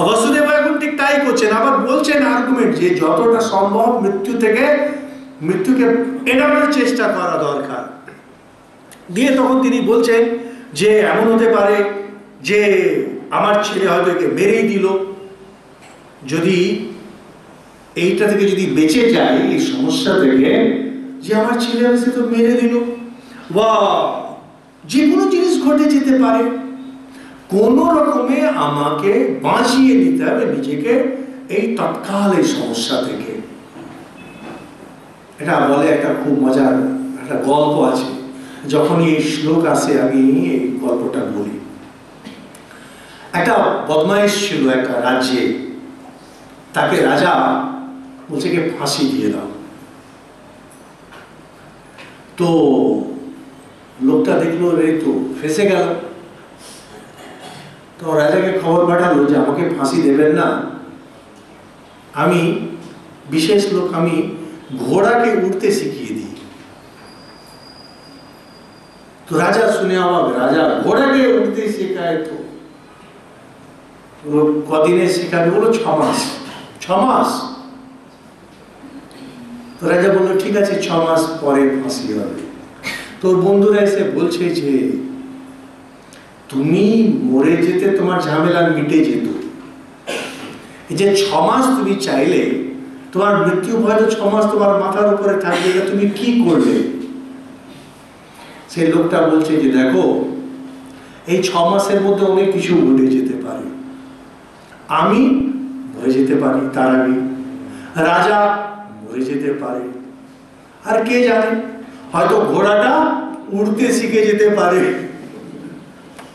বসুদেব এখন ঠিক তাই করছেন, আবার বলছেন আর্গুমেন্ট যে যতটা সম্ভব মৃত্যুকে এড়ানোর চেষ্টা করা দরকার। দিয়ে তখন তিনি বলছেন যে এমন হতে পারে যে আমার ছেলে হয়তো একে মেরেই দিল, যদি এইটা থেকে যদি বেঁচে যায়, এই সমস্যা থেকে, যে আমার ছেলে সে তো মেরে দিল, বা যে কোনো জিনিস ঘটে যেতে পারে, কোন রকমে আমাকে বাঁচিয়ে নিতে হবে নিজেকে এই তৎকাল এই সমস্যা থেকে। এটা বলে একটা খুব মজার একটা গল্প আছে, যখন এই শ্লোক আসে আমি এই গল্পটা বলি। একটা বদমাইশ ছিল একটা রাজ্যে, তাকে রাজা বলছে কি ফাঁসি দিয়ে দাও। তো লোকটা দেখলো এই তো ফেসে গেল। তো রাজাকে খবর পাঠালো যে আমাকে ফাঁসি দেবেন না, আমি বিশেষ লোক, আমি ঘোড়াকে উঠতে শিখিয়ে দিই। তো রাজা শুনে অবাক, রাজা ঘোড়াকে উঠতে শেখায়? তো কদিনে শেখাবে? বলো 6 মাস। 6 মাস? তো রাজা বললো ঠিক আছে, 6 মাস পরে ফাঁসি হবে। তো বন্ধুরা এসে বলছে যে তুমি মরে যেতে তোমার ঝামেলা মিটে যেত, এই যে 6 মাস তুমি চাইলে, তোমার মৃত্যু ভয় তো 6 মাস তোমার মাথার উপরে থাকবে, এটা তুমি কি করলে? সেই লোকটা বলছে যে দেখো, এই 6 মাসের মধ্যে অনেক কিছু ঘটে যেতে পারে, আমি মরে যেতে পারি, তার আগে রাজা মরে যেতে পারে, আর কে জানে হয়তো ঘোড়াটা উড়তে শিখে যেতে পারে।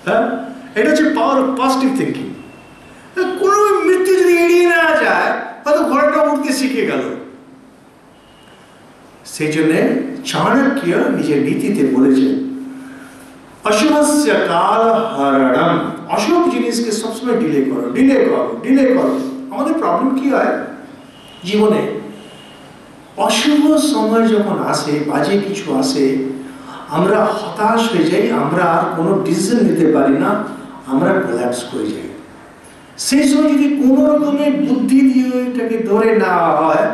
হ্যাঁ, এটা হচ্ছে পাওয়ার অফ পজিটিভ থিঙ্কিং। কোনো মৃত্যু যদি এড়িয়ে নেওয়া যায়, হয়তো ঘোড়াটা উড়তে শিখে গেল। সেই জন্য চাণক্য নিজের নীতিতে বলেছেন অশুভস্য কাল হরণম, অশুভ জিনিসকে সবসময় ডিলে করো, ডিলে করো, ডিলে করো। আমাদের প্রবলেম কি হয় জীবনে, অশুভ সময় যখন আসে, বাজে কিছু আসে, আমরা হতাশ হয়ে যাই, আমরা আর কোনো ডিসিশন নিতে পারি না, আমরা কোল্যাপস করে যাই। সেই সময় যদি কোনো রকমের বুদ্ধি দিয়ে এটাকে ধরে নেওয়া হয়,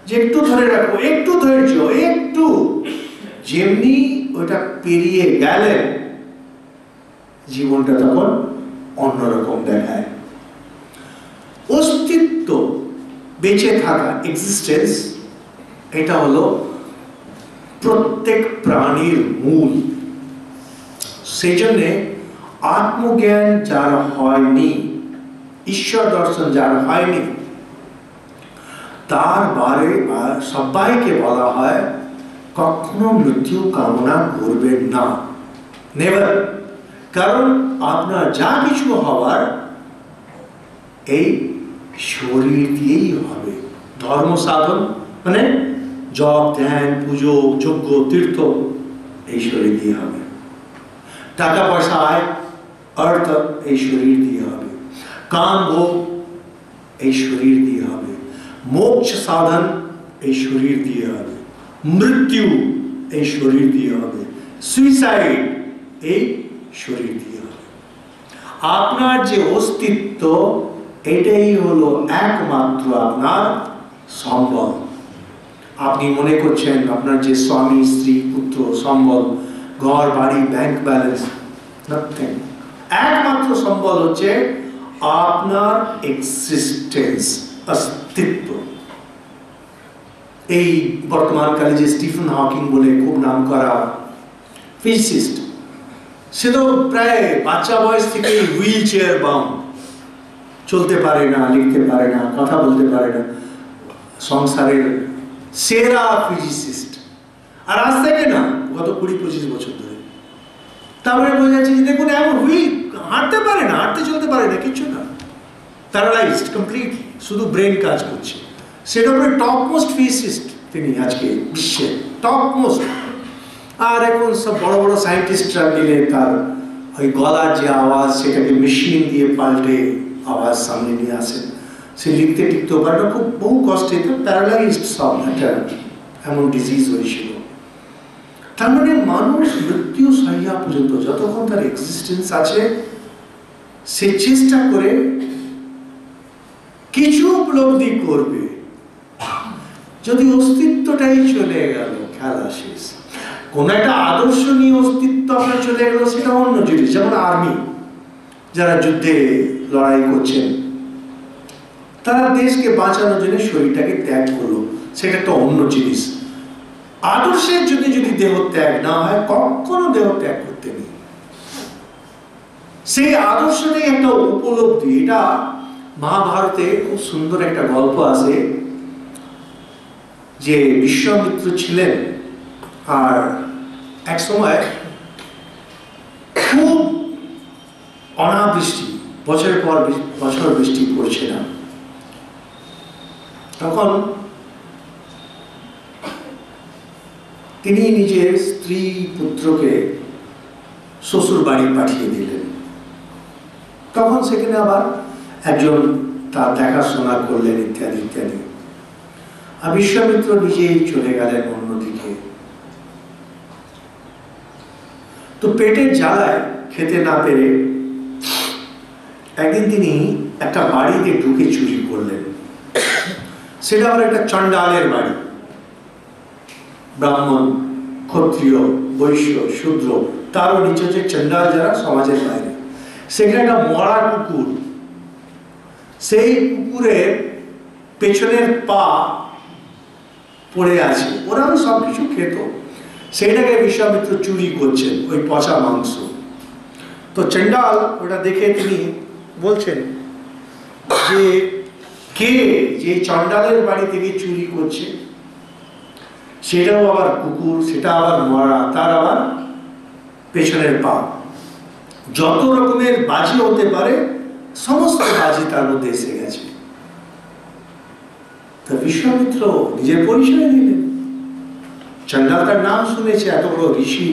যে একটু ধরে রাখো, একটু ধৈর্য, একটু, যেমনি ওটা পেরিয়ে গেলে জীবনটা তখন অন্যরকম দেখায়। অস্তিত্ব, বেঁচে থাকা, এক্সিস্টেন্স, এটা হলো প্রত্যেক প্রাণীর মূল। সেই জন্যে আত্মজ্ঞান যার হয়নি, ঈশ্বর দর্শন যার হয়নি, তার বারে সবাইকে বলা হয় কখনো মৃত্যু কামনা করবেন না, নেভার। কারণ আপনার যা কিছু হওয়ার এই শরীর দিয়েই হবে। ধর্ম সাধন মানে জপ, ধ্যান, পুজো, যজ্ঞ, তীর্থ, এই শরীর দিয়ে হবে। টাকা পয়সা, আয়, অর্থ এই শরীর দিয়ে হবে। কাম ভোগ এই শরীর দিয়ে হবে। মোক্ষ সাধন এই শরীর দিয়ে হবে। মৃত্যু এই শরীর দিয়ে হবে। সুইসাইড এই শরীর দিয়ে হবে। আপনার যে অস্তিত্ব, এটাই হলো একমাত্র আপনার সম্বল। আপনি মনে করছেন আপনার যে স্বামী, স্ত্রী, পুত্র, সম্বল, ঘর, বাড়ি, ব্যাংক ব্যালেন্স, নাথিং। একমাত্র সম্বল হচ্ছে আপনার এক্সিস্টেন্স, অস্তিত্ব। এই বর্তমানকালে যে স্টিফেন হকিং বলে খুব নাম করা ফিজিসিস্ট, সে তো প্রায় বাচ্চা বয়স থেকে হুইল চেয়ার বাউন্ড, চলতে পারে না, লিখতে পারে না, কথা বলতে পারে না, সংসারের সেরা ফিজিসিস্ট। আর আজ থেকে না, গত 20-25 বছর ধরে। তারপরে বোঝা যাচ্ছে যে দেখুন এমন হুইল, হাঁটতে পারে না, হাঁটতে চলতে পারে না, কিছু না, প্যারালাইজড কমপ্লিটলি, শুধু ব্রেন কাজ করছে। সেটা হলো টপ মোস্ট ফিজিসিস্ট তিনি আজকে বিশ্বের টপ মোস্ট। আর এখন সব বড় বড় সায়েন্টিস্টরা মিলে তার ওই গলার যে আওয়াজ, সেটাকে মেশিন দিয়ে পাল্টে আওয়াজ সামনে নিয়ে আসেন। সে লিখতে টিখতেও পারে না, খুব বহু কষ্টে, তো প্যারালাইজড সব, একটা এমন ডিজিজ হয়েছিল। তার মানে মানুষ মৃত্যু শয্যা পর্যন্ত যতক্ষণ তার এক্সিস্টেন্স আছে, সে চেষ্টা করে কিছু উপলব্ধি করবে। যদি অস্তিত্বটাই চলে গেল, খেলা শেষ। কোন একটা আদর্শ নিয়ে অস্তিত্ব আপনার চলে গেল, সেটা অন্য জিনিস। যেমন আর্মি, যারা যুদ্ধে লড়াই করছেন, তারা দেশকে বাঁচানোর জন্য শরীরটাকে ত্যাগ করলো, সেটা একটা অন্য জিনিস। আদর্শের যদি দেহ ত্যাগ না হয়, কখনো দেহ ত্যাগ করতে নেই। সেই আদর্শটাই একটা উপলব্ধি। এটা মহাভারতে খুব সুন্দর একটা গল্প আছে, যে বিশ্বামিত্র ছিলেন, আর এক সময় খুব অনাবৃষ্টি, বছরের পর বছর বৃষ্টি পড়ছে না। তখন তিনি নিজের স্ত্রী পুত্রকে শ্বশুর বাড়ি পাঠিয়ে দিলেন। তখন সেখানে আবার একজন তার দেখাশোনা করলেন ইত্যাদি ইত্যাদি। আর বিশ্বামিত্র নিজেই চলে গেলেন অন্যদিকে। তো পেটের জ্বালায় খেতে না পেরে একদিন তিনি একটা বাড়িতে ঢুকে চুরি করলেন। সেটা আবার একটা চণ্ডালের বাড়ি। ব্রাহ্মণ, ক্ষত্রিয়, বৈশ্য, শূদ্র, তারও নিচে হচ্ছে চণ্ডাল, যারা সমাজের বাইরে। সেখানে একটা মরা কুকুর, সেই কুকুরের পেছনের পা পড়ে আছে। ওরা সবকিছু খেত, সেইটাকে বিশ্বামিত্র চুরি করছেন, ওই পচা মাংস। তো চণ্ডাল ওটা দেখে তিনি বলছেন যে কে যে চণ্ডালের বাড়ি থেকে চুরি করছে, সেটাও আবার কুকুর, সেটা আবার মরা, তার আবার পেছনের পা। যত রকমের বাজি হতে পারে সমস্ত বাজি তার মধ্যে এসে গেছে। তা বিশ্বামিত্র নিজের পরিচয় দিলেন। চণ্ডাল তার নাম শুনেছে, এত বড় ঋষি।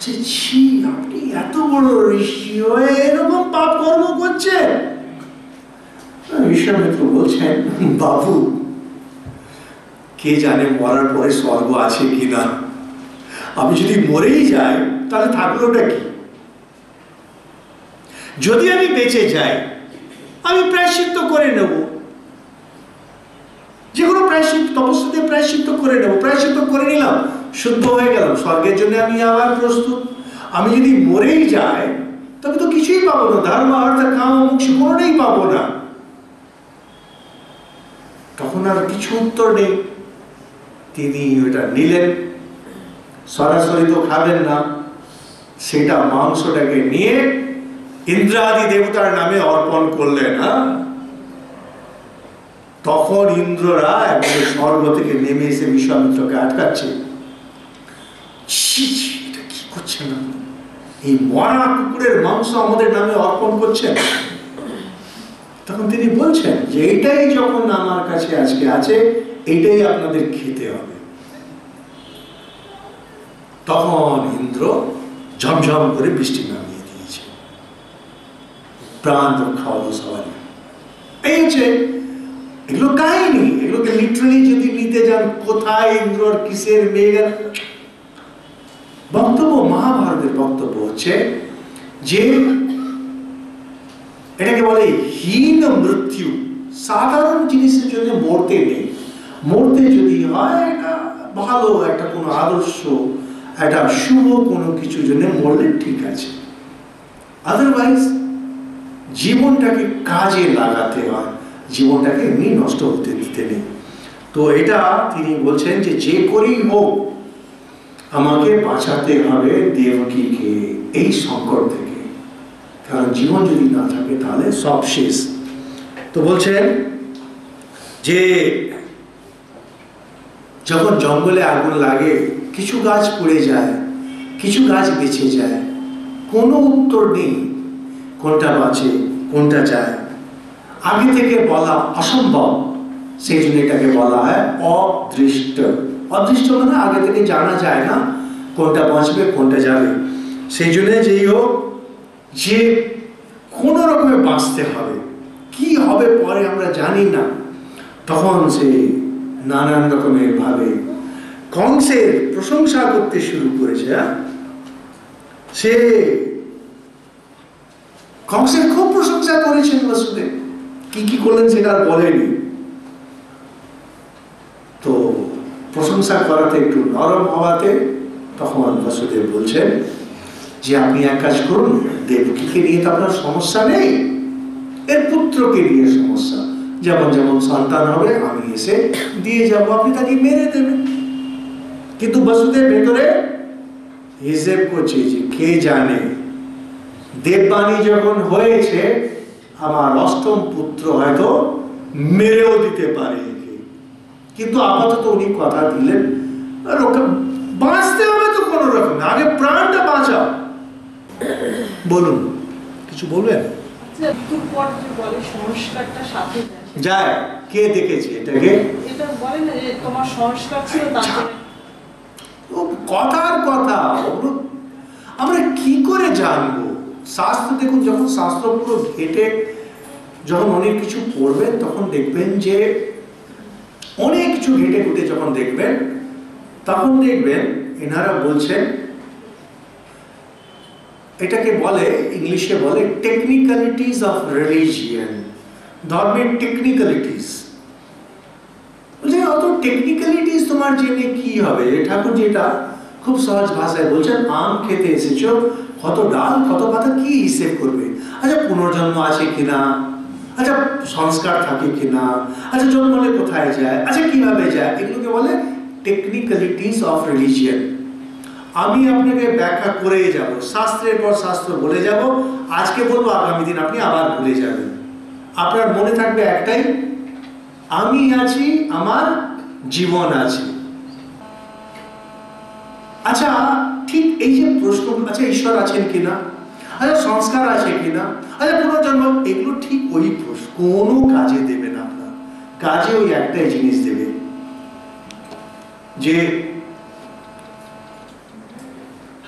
ছি, আপনি এত বড় ঋষি হয়ে এরকম পাপ কর্ম করছেন? বিশ্বামিত্র বলছেন, বাবু, কে জানে মরার পরে স্বর্গ আছে কিনা। আমি যদি মরেই যাই তাহলে থাকলোটা কি? যদি আমি বেঁচে যাই, আমি প্রায়শ্চিত্ত করে নেব, যে কোনো প্রায়শ্চিত্ত, তপস্যাতে প্রায়শ্চিত্ত করে নেব। প্রায়শ্চিত্ত করে নিলাম, শুদ্ধ হয়ে গেলাম, স্বর্গের জন্য আমি আবার প্রস্তুত। আমি যদি মরেই যাই তবে তো কিছুই পাবো না, ধর্ম, অর্থ, কাম, মোক্ষ কোনোটাই পাবো না। তখন আর কিছু উত্তর নেই। তিনি ওটা নিলেন, সরাসরি তো খাবেন না, সেটা মাংসটাকে নিয়ে ইন্দ্রাদি দেবতার নামে অর্পণ করলেন। তখন ইন্দ্ররা একবারে স্বর্গ থেকে নেমে এসে বিশ্বামিত্রকে আটকাচ্ছে। এটা কি করছেন আপনি? এই মরা কুকুরের মাংস আমাদের নামে অর্পণ করছেন? তখন তিনি বলছেন যে এইটাই যখন আমার কাছে আজকে আছে, এইটাই আপনাদের খেতে হবে। তখন ইন্দ্র ঝমঝম করে বৃষ্টি নামিয়ে দিয়েছে, প্রাণ রক্ষা হলো সবারই। এই হচ্ছে এগুলো কাহিনী। এগুলোকে লিটারালি যদি নিতে যান, কোথায় ইন্দ্র আর কিসের মেঘের বক্তব্য, মহাভারতের বক্তব্য হচ্ছে যে এটাকে বলে হীন মৃত্যু। সাধারণ জিনিসের জন্য মরতে নেই। মরতে যদি হয় একটা ভালো, একটা কোনো আদর্শ, একটা শুভ কোনো কিছুর জন্য মরলে ঠিক আছে। আদারওয়াইজ জীবনটাকে কাজে লাগাতে হয়, জীবনটাকে এমনি নষ্ট হতে দিতে নেই। তো এটা তিনি বলছেন যে যে করেই হোক আমাকে বাঁচাতে হবে দেবকীকে এই সংকট থেকে, কারণ জীবন যদি না থাকে তাহলে সব শেষ। তো বলছেন যে যখন জঙ্গলে আগুন লাগে, কিছু গাছ পুড়ে যায়, কিছু গাছ বেঁচে যায়, কোনো উত্তর নেই কোনটা বাঁচে কোনটা যায়, আগে থেকে বলা অসম্ভব। সেই জন্য এটাকে বলা হয় অদৃষ্ট। অদৃষ্ট মানে আগে থেকে জানা যায় না কোনটা বাঁচবে কোনটা যাবে। সেই জন্য যেই হোক, যে কোনো রকমে বাঁচতে হবে, কি হবে পরে আমরা জানি না। তখন সে নানান রকমের ভাবে কংসের প্রশংসা করতে শুরু করেছে। সে কংসের খুব প্রশংসা করেছেন বসুদেব, কি কি করলেন সেটা আর বলেনি। তো প্রশংসা করাতে একটু নরম হওয়াতে তখন বসুদেব বলছেন যে আপনি এক কাজ করুন, দেবকীকে নিয়ে তো আপনার সমস্যা নেই, এর পুত্রকে নিয়ে সমস্যা। যেমন যেমন সন্তান হবে আমি এসে দিয়ে যাবো, আপনি তাকে মেরে দেবেন। কিন্তু বসুদেব ভেতরে হিসেব করছে যে কে জানে, দেববাণী যখন হয়েছে আমার অষ্টম পুত্র হয়তো মেরেও দিতে পারে। কিন্তু আপাতত উনি কথা দিলেন বাঁচতে হবে তো কোনো রকম, আগে প্রাণটা বাঁচাও। বলুন, কিছু বলবেন? মৃত্যুর পর যে বলে সংস্কারটা সাথে যায়, কে দেখেছে এটাকে? এটা বলে না যে তোমার সংস্কার ছিল তার জন্য। কথার কথা, আমরা কি করে জানবো? শাস্ত্র দেখুন, যখন শাস্ত্র পুরো ঘেটে যখন অনেক কিছু পড়বেন তখন দেখবেন যে অনেক কিছু ঘেটে ঘুটে যখন দেখবেন তখন দেখবেন এনারা বলছেন, এটাকে বলে ইংলিশে বলে টেকনিক্যালিটিস অফ রিলিজিয়ন, ধর্মের টেকনিক্যালিটিস। বলছে অত টেকনিক্যালিটিস তোমার জেনে কি হবে? ঠাকুর যেটা খুব সহজ ভাষায় বলছেন, আম খেতে এসেছো, কত ডাল কত পাতা কি হিসেব করবে? আচ্ছা পুনর্জন্ম আছে কিনা, আচ্ছা সংস্কার থাকে কিনা, আচ্ছা জন্মলে কোথায় যায়, আচ্ছা কিভাবে যায়, এগুলোকে বলে টেকনিক্যালিটিস অফ রিলিজিয়ন। আমি আপনাকে ব্যাখ্যা করে যাব, শাস্ত্রের পর শাস্ত্র বলে যাব, আজকে বলবো আগামী দিন আপনি আবার ভুলে যাবেন। আপনার মনে থাকবে একটাই, আমি আছি, আমার জীবন আছে। আচ্ছা ঠিক এই যে প্রশ্ন, আচ্ছা ঈশ্বর আছেন কিনা, আচ্ছা সংস্কার আছে কিনা, আচ্ছা পুনর্জন্ম, এগুলো ঠিক ওই প্রশ্ন, কোনো কাজে দেবে না আপনার। কাজে ওই একটাই জিনিস দেবে, যে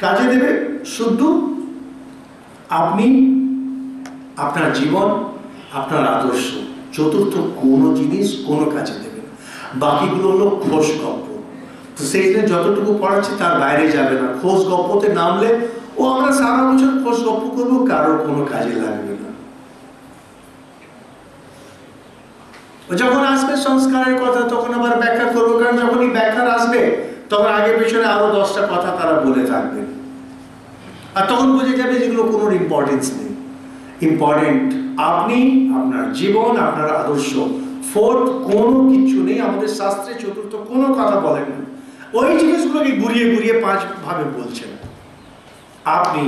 কাজে দেবে শুধু আপনি আপনার জীবন, আপনার আদর্শ, চতুর্থ কোনো জিনিস কোনো কাজে দেবে না। বাকিগুলো হলো খোশ গল্প। তো সেই জন্য যতটুকু পড়াচ্ছে তার বাইরে যাবে না। খোশ গল্পতে নামলে ও আমরা সারা বছর খোশ গল্প করবো, কারোর কোনো কাজে লাগবে না। যখন আসবে সংস্কারের কথা তখন আবার ব্যাখ্যা করবো, কারণ যখনই ব্যাখ্যা আসবে তখন আগে পেছনে আরো 10টা কথা তারা বলে থাকবেন, আর তখন বুঝে যাবে যেগুলো কোনো ইম্পর্টেন্স নেই। ইম্পর্টেন্ট আপনি, আপনার জীবন, আপনার আদর্শ। ফোর্থ কোনো কিছু নেই আমাদের শাস্ত্রে, চতুর্থ কোনো কথা বলেন না। ওই জিনিসগুলোকে ঘুরিয়ে ঘুরিয়ে 5 ভাবে বলছেন। আপনি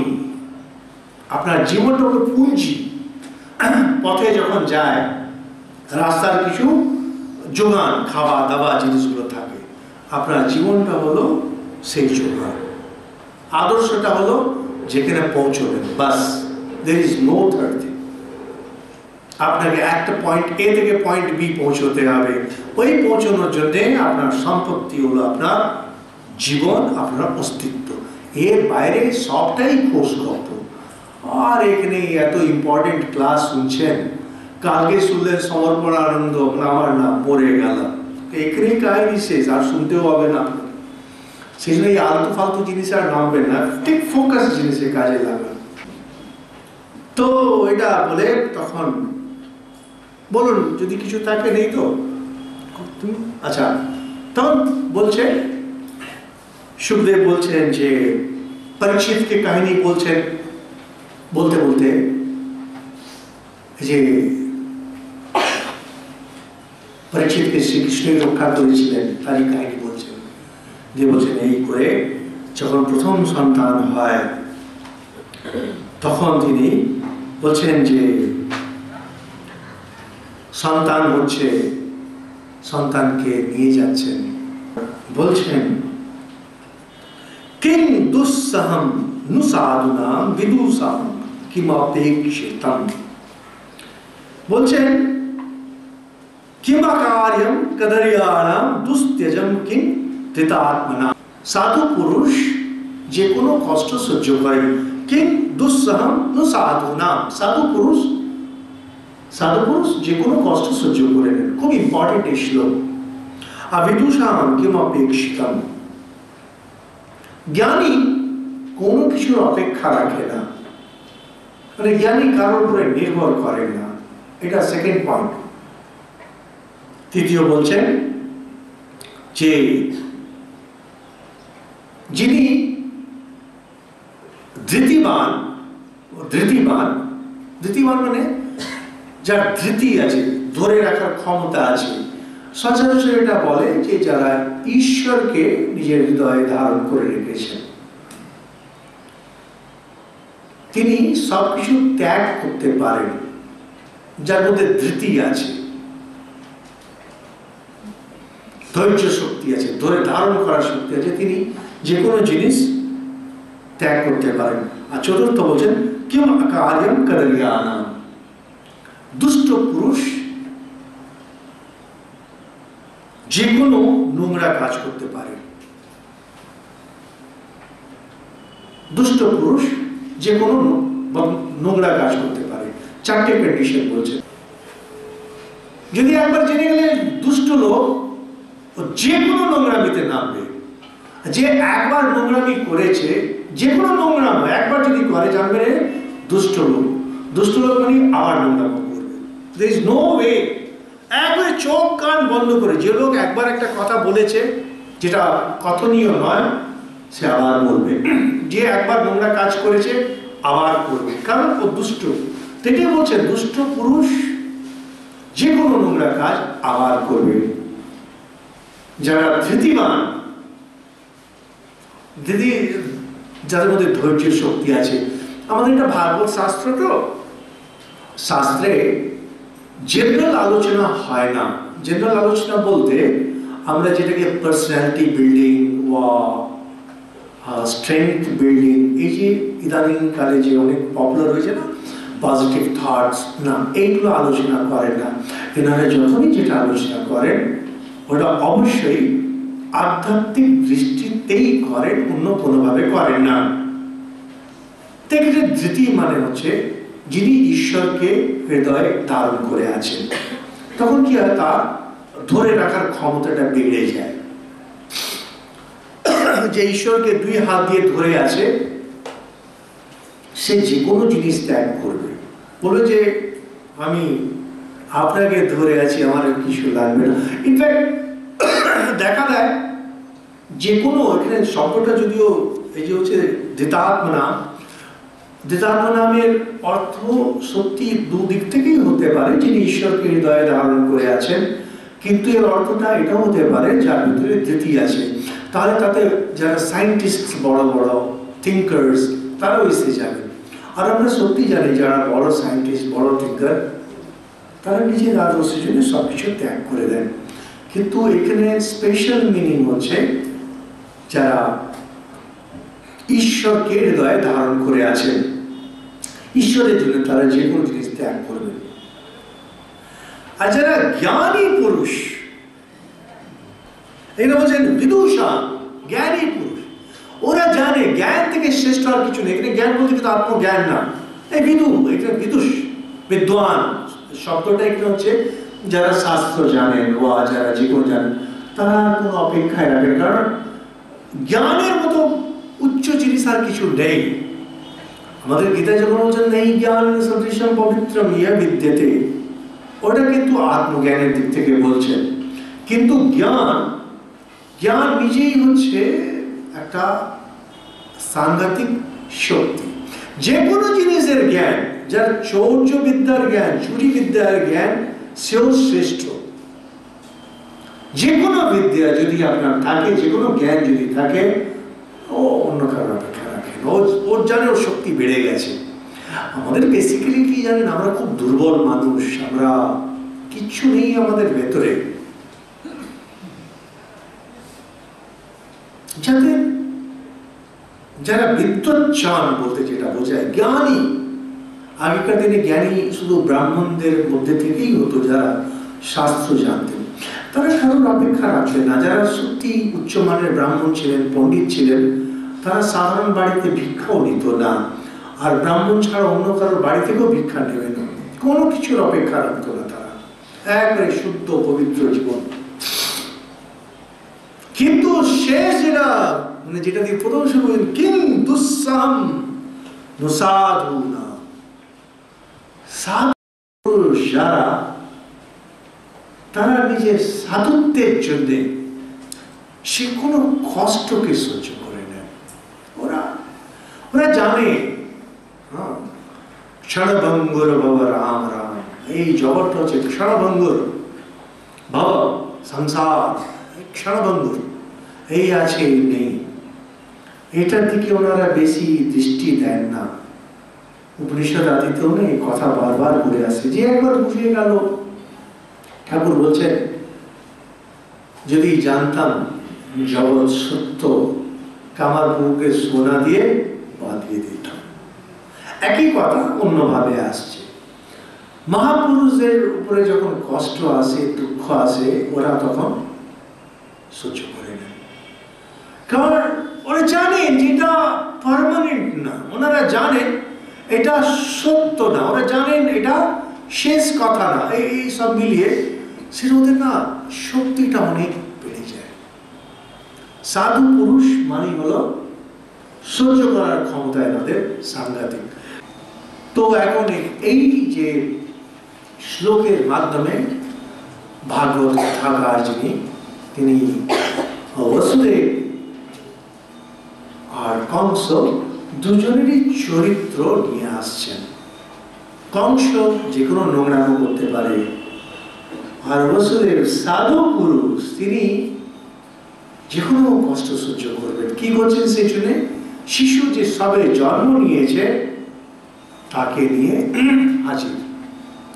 আপনার জীবনটা হলো পুঁজি। পথে যখন যায় রাস্তার কিছু যোগান, খাওয়া দাওয়া জিনিসগুলো থাকে, আপনার জীবনটা হলো সেই যোগান। আদর্শটা হলো যেখানে পৌঁছবেন, বাস, there is no third thing। আপনাকে একটা পয়েন্ট এ থেকে পয়েন্ট বি পৌঁছতে হবে। ওই পৌঁছানোর জন্য আপনার সম্পত্তি হলো আপনার জীবন, আপনার অস্তিত্ব। এর বাইরে সবটাই খোশ গল্প। আর এখানে এত ইম্পর্টেন্ট ক্লাস শুনছেন, কালকে শুনলেন সমর্পণানন্দ, আমার নাম মরে গেলাম, এখানেই কাহিনী শেষ, আর শুনতেও হবে না। সেই জন্য এই আলতু ফালতু জিনিস আর নামবেন না, ঠিক ফোকাস জিনিসে কাজে লাগান। তো এটা বলে তখন বলুন যদি কিছু থাকে, নেই তো? আচ্ছা, তখন বলছে সুখদেব বলছেন যে পরীক্ষিতকে কাহিনী বলছেন, বলতে বলতে যে পরীক্ষিতকে শ্রীকৃষ্ণই রক্ষা করেছিলেন তারই কাহিনী বলছেন। যে বলছেন এই করে যখন প্রথম সন্তান হয় তখন তিনি বলছেন যে সন্তান হচ্ছে, সন্তানকে নিয়ে যাচ্ছেন, বলছেন কিং দুঃসহম নুসাধুনাম বিদুষাম কিমাপেক্ষিতম। বলছেন কিমাকার্যম কদরিয়ানাম দুস্ত্যজম কিং ধৃতাত্মনাম। সাধু পুরুষ যে কোনো কষ্ট সহ্য করেন। কিং দুঃসহম নুসাধুনাম, সাধু পুরুষ যে কোনো কষ্ট সহ্য করে নেন। খুব ইম্পর্টেন্ট এই শ্লোক। আর বিদুষাম কিমাপেক্ষিতম, জ্ঞানী কোনো কিছুর অপেক্ষা রাখে না, মানে জ্ঞানী কারোর উপরে নির্ভর করেন না। এটা সেকেন্ড পয়েন্ট। তৃতীয় বলছেন যে যিনি ধৃতিবান মানে যার ধৃতি আছে, ধরে রাখার ক্ষমতা আছে, সচরাচর এটা বলে যে যারা ঈশ্বরকে নিজের হৃদয়ে ধারণ করে রেখেছেন, তিনি সবকিছু ত্যাগ করতে পারেন, যার মধ্যে ধৃতি আছে, ধৈর্য শক্তি আছে, ধরে ধারণ করার শক্তি আছে, তিনি যে কোনো জিনিস ত্যাগ করতে পারেন। আর চতুর্থ বলছেন কিম কার্যম কদরিয়ানাম, দুষ্ট পুরুষ যে কোনো নোংরা কাজ করতে পারে। দুষ্ট পুরুষ যে কোনো নোংরা কাজ করতে পারে। 4টে কন্ডিশন বলছে। যদি একবার জেনে গেলে দুষ্ট লোক যে কোনো নোংরামিতে নামবে। যে একবার নোংরামি করেছে, যে কোনো নোংরাম একবার যদি করে, জানবে দুষ্ট লোক। দুষ্ট লোক মানে আবার নোংরাম করবে। there is no way। একবারে চোখ কান বন্ধ করে, যে লোক একবার একটা কথা বলেছে যেটা কথনীয় নয়, সে আবার বলবে। যে একবার নোংরা কাজ করেছে আবার করবে, কারণ ও দুষ্ট। তেটি বলছে দুষ্ট পুরুষ যে কোনো নোংরা কাজ আবার করবে। যারা ধৃতিমান, দিদি যাদের মধ্যে ধৈর্যের শক্তি আছে। আমাদের এটা ভাগবত শাস্ত্র, তো শাস্ত্রে জেনারেল আলোচনা হয় না। জেনারেল আলোচনা বলতে আমরা যেটাকে পার্সোনালিটি বিল্ডিং বা স্ট্রেংথ বিল্ডিং, এই যে ইদানিং কালে যে অনেক পপুলার হয়েছে না, পজিটিভ থটস, না এইগুলো আলোচনা করেন না। এনারা যখনই যেটা আলোচনা করেন ওটা অবশ্যই আধ্যাত্মিক দৃষ্টিতেই করেন, অন্য কোনোভাবে করেন না। ধৃতি মানে হচ্ছে যিনি ঈশ্বরকে হৃদয়ে ধারণ করে আছেন, তখন কি হয়, তার ধরে রাখার ক্ষমতাটা বেড়ে যায়। যে ঈশ্বরকে 2 হাত দিয়ে ধরে আছে, সে যে কোনো জিনিস ত্যাগ করবে। বলে যে আমি আপনাকে ধরে আছি, আমার কিছু লাগবে না। ইনফ্যাক্ট দেখা যায় যে কোনো, এখানে শব্দটা যদিও এই যে হচ্ছে ধৃতাত্মনা, ধৃতাত্মনামের অর্থ সত্যি দুদিক থেকেই হতে পারে, যিনি ঈশ্বরকে হৃদয়ে ধারণ করে আছেন, কিন্তু এর অর্থটা এটাও হতে পারে যার ভিতরে ধৃতি আছে। তাহলে তাতে যারা সায়েন্টিস্ট, বড় বড় থিঙ্কার্স, তারাও এসে যাবে। আর আমরা সত্যি জানি যারা বড় সায়েন্টিস্ট, বড় থিঙ্কার, তারা নিজের আদর্শের জন্য সবকিছু ত্যাগ করে দেন। কিন্তু এখানে স্পেশাল মিনিং হচ্ছে যারা ঈশ্বরকে হৃদয়ে ধারণ করে আছেন, ঈশ্বরের জন্য তারা যে কোনো জিনিস ত্যাগ করবে। আর যারা জ্ঞানী পুরুষ, এরা বলছেন বিদুষা, জ্ঞানী পুরুষ, ওরা জানে জ্ঞান থেকে শ্রেষ্ঠ আর কিছু নেই। এখানে জ্ঞান বলতে কিন্তু আত্মজ্ঞান না, এই বিদু, এটা বিদুষ, বিদ্বান শব্দটা এখানে হচ্ছে যারা শাস্ত্র জানেন বা যারা যে কোনো জানেন, তারা কোনো অপেক্ষায় রাখেন। কারণ জ্ঞানের মতো উচ্চ জিনিস আর কিছু নেই। আমাদের গীতা যখন বলছেন নেই জ্ঞান সদৃশম পবিত্রম ইয়া বিদ্যতে, ওটা কিন্তু আত্মজ্ঞানের দিক থেকে বলছেন। কিন্তু জ্ঞান নিজেই হচ্ছে একটা সাংঘাতিক শক্তি। যে কোনো জিনিসের জ্ঞান, যার চৌর্য বিদ্যার জ্ঞান, চুরি বিদ্যার জ্ঞান, সেও শ্রেষ্ঠ। যে কোনো বিদ্যা যদি আপনার থাকে, যে কোনো জ্ঞান যদি থাকে, ও অন্য কারোর অপেক্ষা রাখেন, ওর জানে ওর শক্তি বেড়ে গেছে। আমাদের বেসিক্যালি কি জানেন, আমরা খুব দুর্বল মানুষ, আমরা কিচ্ছু নেই আমাদের ভেতরে। যারা বিদ্বজ্জান বলতে যেটা বোঝায়, জ্ঞানী, আগেকার দিনে জ্ঞানী শুধু ব্রাহ্মণদের মধ্যে থেকেই হতো, যারা শাস্ত্র জানতেন। তারা কারোর অপেক্ষা রাখতেন না। যারা সত্যি উচ্চমানের ব্রাহ্মণ ছিলেন, পণ্ডিত ছিলেন, তারা সাধারণ বাড়িতে ভিক্ষাও নিত না। আর ব্রাহ্মণ ছাড়া অন্য কারোর বাড়ি থেকেও ভিক্ষা নেবে না, কোনো কিছুর অপেক্ষা রাখত না। তারা একবারে শুদ্ধ পবিত্র জীবন। কিন্তু শেষ যেটা, মানে যেটা দিয়ে প্রথম শুরু, কিন্তু সাধু না, সাধু যারা, তারা নিজের সাধুত্বের জন্য সে কোনো কষ্টকে সহ্য করে নেয়। ওরা জানে ক্ষণভঙ্গুর ভব রাম রাম, এই জগৎটা হচ্ছে ক্ষণভঙ্গুর ভব, সংসার ক্ষণভঙ্গুর, এই আছে এই নেই। এটার দিকে ওনারা বেশি দৃষ্টি দেন না। উপনিষদ আদিতেও এই কথা বারবার বলে আসে। যে একবার বুঝে গেল, ঠাকুর বলছেন যদি জানতাম জগৎ সত্য, কামার বুকে সোনা দিয়ে বাঁধিয়ে দিতাম। একই কথা অন্যভাবে আসছে। মহাপুরুষদের উপরে যখন কষ্ট আসে, দুঃখ আসে, ওরা তখন সহ্য করে নেন, কারণ ওরা জানেন যেটা পার্মানেন্ট না, ওনারা জানেন এটা সত্য না, ওরা জানেন এটা শেষ কথা না। এই সব মিলিয়ে সেটা ওদের না শক্তিটা অনেক বেড়ে যায়। সাধু পুরুষ মানে হলো সহ্য করার ক্ষমতা এনাদের সাংঘাতিক। তো এখন এই যে শ্লোকের মাধ্যমে ভাগবত কথাকার যিনি, তিনি বসুদেব আর কংস দুজনেরই চরিত্র নিয়ে আসছেন। কংস যে কোনো নোংরামো করতে পারে, আর বসুদেব সাধু পুরুষ, তিনি যে কোনো কষ্ট সহ্য করবেন। কি করছেন সেই জন্য? শিশু যে সবে জন্ম নিয়েছে তাকে নিয়ে হাজির।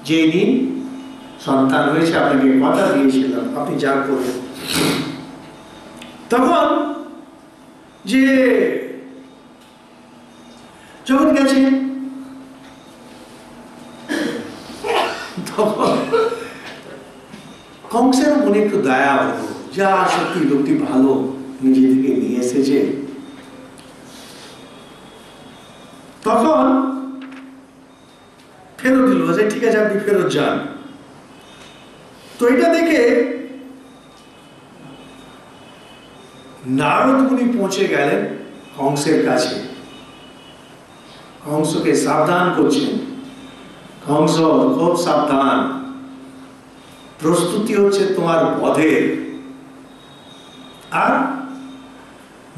যে দিন সন্তান হয়েছে, আপনাকে কথা দিয়েছিলাম আপনি যা করবেন, তখন যে যখন গেছে তখন কংসের মনে একটু দয়া হলো, যা সত্যি লোকটি ভালো নিজে থেকে নিয়ে এসেছে। তখন ফেরত দিল, যে ঠিক আছে আপনি ফেরত যান। তো এটা দেখে নারদ মুনি পৌঁছে গেলেন কংসের কাছে, কংসকে সাবধান করছেন। কংস, খুব সাবধান, প্রস্তুতি হচ্ছে তোমার বধের। আর